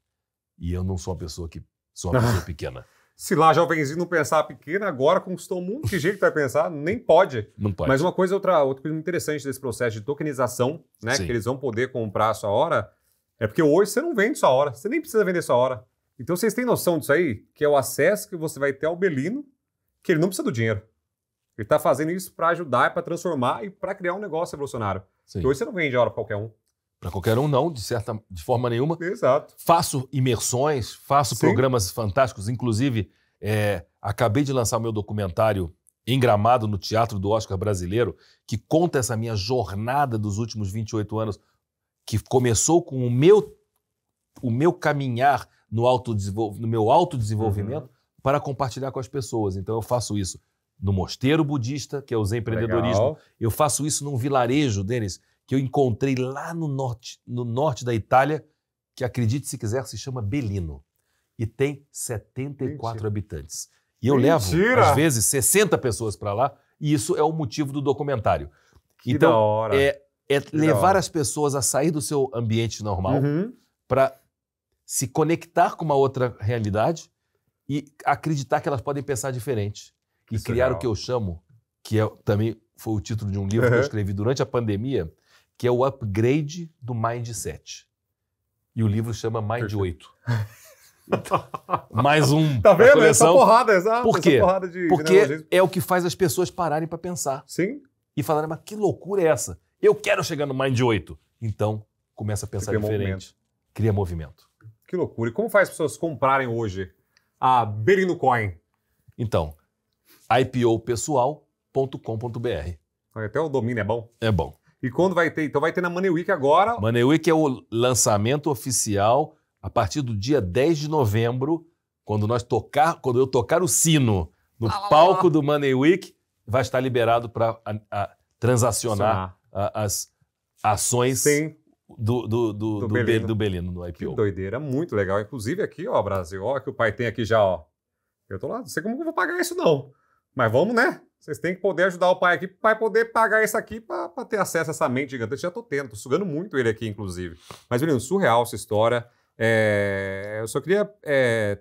E eu não sou uma pessoa que sou uma pessoa pequena. Se lá jovenzinho não pensar pequeno, agora conquistou o mundo, que jeito que vai pensar? Nem pode. Não pode. Mas uma coisa, outra coisa muito interessante desse processo de tokenização, né, Sim. que eles vão poder comprar a sua hora, é porque hoje você não vende sua hora, você nem precisa vender sua hora. Então vocês têm noção disso aí? Que é o acesso que você vai ter ao Belino, que ele não precisa do dinheiro. Ele está fazendo isso para ajudar, para transformar e para criar um negócio revolucionário. Sim. E hoje você não vende a hora para qualquer um. Para qualquer um, não, de forma nenhuma. Exato. Faço imersões, faço programas fantásticos. Inclusive, acabei de lançar o meu documentário em Gramado, no Teatro do Oscar Brasileiro, que conta essa minha jornada dos últimos 28 anos, que começou com o meu caminhar no meu autodesenvolvimento para compartilhar com as pessoas. Então, eu faço isso no mosteiro budista, que é o Zen Empreendedorismo. Legal. Eu faço isso num vilarejo, Denis, que eu encontrei lá no norte da Itália, que, acredite se quiser, se chama Belino. E tem 74 habitantes. E eu levo, às vezes, 60 pessoas para lá, e isso é o motivo do documentário. Que então, da hora. é levar as pessoas a sair do seu ambiente normal para se conectar com uma outra realidade e acreditar que elas podem pensar diferente. E criar o que eu chamo, que também foi o título de um livro que eu escrevi durante a pandemia, que é o upgrade do mindset. E o livro chama Mind 8. Mais um. Tá vendo? Coleção. Essa porrada, exato. Por quê? Porque de é o que faz as pessoas pararem para pensar. Sim. E falarem, mas que loucura é essa? Eu quero chegar no Mind 8. Então, começa a pensar diferente. Cria movimento. Que loucura. E como faz as pessoas comprarem hoje a Belino Coin? Então, ipopessoal.com.br. Até o domínio é bom. É bom. E quando vai ter? Então vai ter na Money Week agora. Money Week é o lançamento oficial a partir do dia 10 de novembro, quando eu tocar o sino no palco do Money Week, vai estar liberado para transacionar as ações do Belino, no IPO. Que doideira, muito legal. Inclusive aqui, ó, Brasil, ó, que o pai tem aqui já, ó. Eu tô lá, não sei como que eu vou pagar isso não. Mas vamos, né? Vocês têm que poder ajudar o pai aqui, para o pai poder pagar isso aqui para ter acesso a essa mente gigante. Já tô tendo, tô sugando muito ele aqui, inclusive. Mas, Belino, surreal essa história. Eu só queria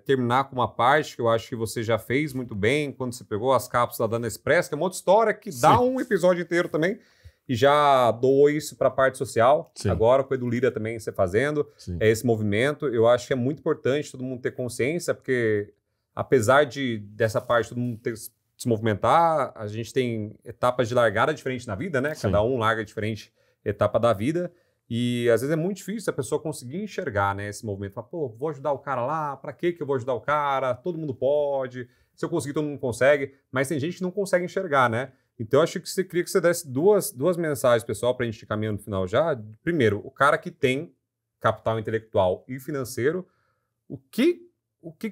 terminar com uma parte que eu acho que você já fez muito bem, quando você pegou as cápsulas da Nespresso, que é uma outra história que dá um episódio inteiro também, e já doou isso para a parte social. Sim. Agora, com o Edu Lira também você fazendo esse movimento. Eu acho que é muito importante todo mundo ter consciência, porque apesar dessa parte todo mundo ter se movimentar, a gente tem etapas de largada diferentes na vida, né? Sim. Cada um larga diferente etapa da vida. E às vezes é muito difícil a pessoa conseguir enxergar, né, esse movimento. Falar, pô, vou ajudar o cara lá, pra que eu vou ajudar o cara? Todo mundo pode. Se eu conseguir, todo mundo consegue. Mas tem gente que não consegue enxergar, né? Então eu acho que você queria que você desse duas mensagens, pessoal, pra gente ir caminhando no final já. Primeiro, o cara que tem capital intelectual e financeiro, o que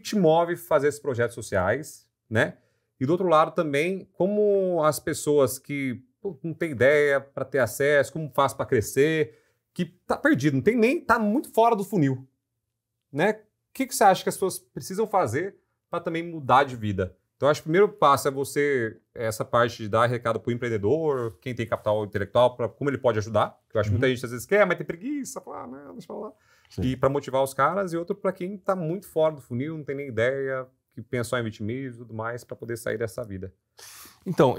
te move fazer esses projetos sociais, né? E do outro lado também, como as pessoas que não têm ideia para ter acesso, como faz para crescer, que tá perdido, não tem nem, tá muito fora do funil, né? O que você acha que as pessoas precisam fazer para também mudar de vida? Então, acho que o primeiro passo é essa parte de dar recado para o empreendedor, quem tem capital intelectual, para como ele pode ajudar, que eu acho que muita gente às vezes quer, mas tem preguiça, fala, não, deixa eu lá. E para motivar os caras, e outro para quem está muito fora do funil, não tem nem ideia, que pensou em vitimismo e tudo mais, para poder sair dessa vida. Então,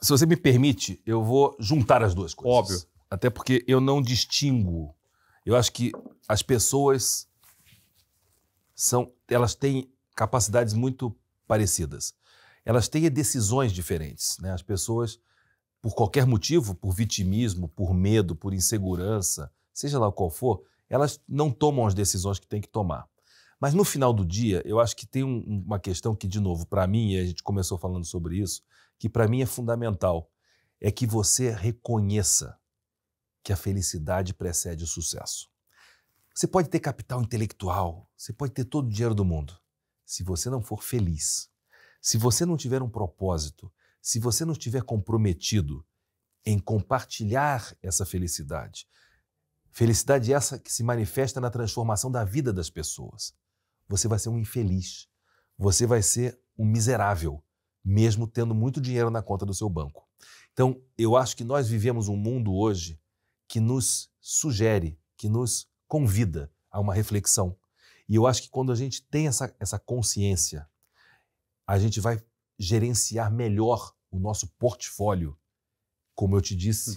se você me permite, eu vou juntar as duas coisas. Óbvio. Até porque eu não distingo. Eu acho que as pessoas elas têm capacidades muito parecidas. Elas têm decisões diferentes, né? As pessoas, por qualquer motivo, por vitimismo, por medo, por insegurança, seja lá qual for, elas não tomam as decisões que têm que tomar. Mas no final do dia, eu acho que tem uma questão que, de novo, para mim, e a gente começou falando sobre isso, que para mim é fundamental, é que você reconheça que a felicidade precede o sucesso. Você pode ter capital intelectual, você pode ter todo o dinheiro do mundo. se você não for feliz, se você não tiver um propósito, se você não estiver comprometido em compartilhar essa felicidade, felicidade essa que se manifesta na transformação da vida das pessoas, você vai ser um infeliz, você vai ser um miserável, mesmo tendo muito dinheiro na conta do seu banco. Então, eu acho que nós vivemos um mundo hoje que nos sugere, que nos convida a uma reflexão. E eu acho que quando a gente tem essa consciência, a gente vai gerenciar melhor o nosso portfólio, como eu te disse.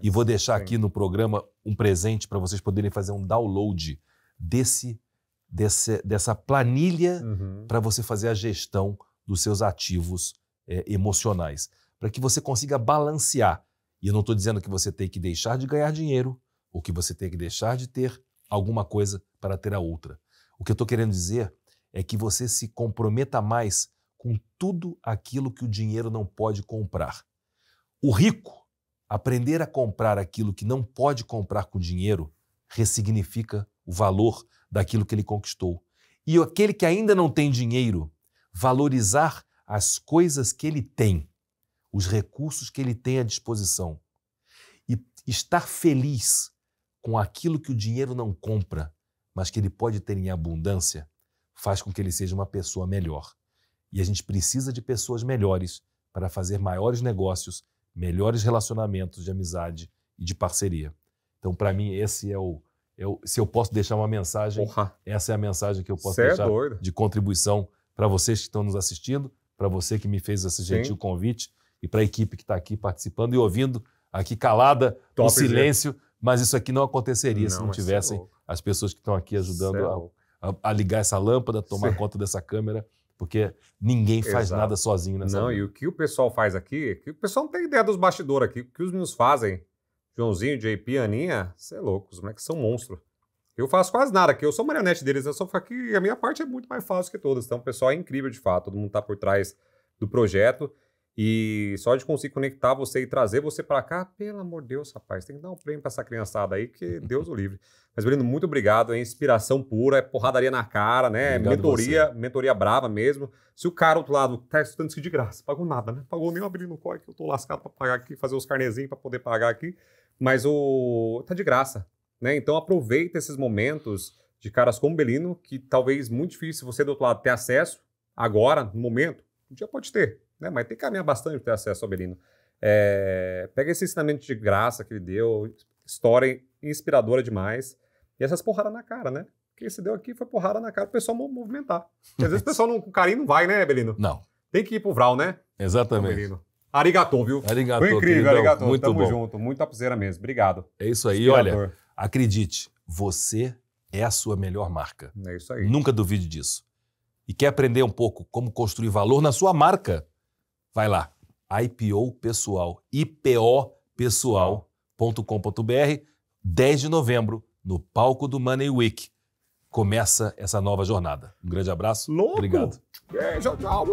E vou deixar aqui no programa um presente para vocês poderem fazer um download dessa planilha para você fazer a gestão dos seus ativos emocionais, para que você consiga balancear. E eu não estou dizendo que você tem que deixar de ganhar dinheiro ou que você tem que deixar de ter alguma coisa para ter a outra. O que eu estou querendo dizer é que você se comprometa mais com tudo aquilo que o dinheiro não pode comprar. O rico, aprender a comprar aquilo que não pode comprar com dinheiro, ressignifica o valor daquilo que ele conquistou. E aquele que ainda não tem dinheiro, valorizar as coisas que ele tem, os recursos que ele tem à disposição, e estar feliz com aquilo que o dinheiro não compra, mas que ele pode ter em abundância, faz com que ele seja uma pessoa melhor. E a gente precisa de pessoas melhores para fazer maiores negócios, melhores relacionamentos de amizade e de parceria. Então, para mim, esse se eu posso deixar uma mensagem, essa é a mensagem que eu posso deixar de contribuição para vocês que estão nos assistindo, para você que me fez esse gentil convite e para a equipe que está aqui participando e ouvindo aqui calada, no silêncio, mas isso aqui não aconteceria se não tivessem as pessoas que estão aqui ajudando a ligar essa lâmpada, tomar conta dessa câmera, porque ninguém faz nada sozinho nessa vida. E o que o pessoal faz aqui, que o pessoal não tem ideia dos bastidores aqui, o que os meninos fazem, Joãozinho, JP, Aninha, você é louco, os moleques são monstros. Eu faço quase nada aqui, eu sou marionete deles, eu só fico aqui, a minha parte é muito mais fácil que todas, então o pessoal é incrível de fato, todo mundo tá por trás do projeto, e só de conseguir conectar você e trazer você pra cá, pelo amor de Deus, rapaz, tem que dar um prêmio pra essa criançada aí, que Deus o livre. Mas, Belino, muito obrigado, é inspiração pura, é porradaria na cara, né? Mentoria brava mesmo. Se o cara do outro lado tá estudando isso de graça, pagou nada, né? Pagou nem o Belino Coy, que eu tô lascado pra pagar aqui, fazer os carnezinhos pra poder pagar aqui, mas tá de graça, né? Então aproveita esses momentos de caras como o Belino, que talvez muito difícil você do outro lado ter acesso agora, no momento, um dia pode ter, né? Mas tem que caminhar bastante para ter acesso ao Belino. Pega esse ensinamento de graça que ele deu, história inspiradora demais, e essas porradas na cara, né? O que esse deu aqui foi porrada na cara, o pessoal movimentar. Porque às vezes o pessoal com carinho não vai, né, Belino? Não. Tem que ir pro Vral, né? Exatamente. Arigatô, viu? Arigatô, foi incrível, arigatô. Muito Tamo bom. junto, muito tapuzeira mesmo. Obrigado. É isso aí. Olha, acredite, você é a sua melhor marca. É isso aí. Nunca duvide disso. E quer aprender um pouco como construir valor na sua marca? Vai lá, IPO Pessoal, ipopessoal.com.br, 10 de novembro, no palco do Money Week. Começa essa nova jornada. Um grande abraço. Louco. Obrigado. Beijo, tchau.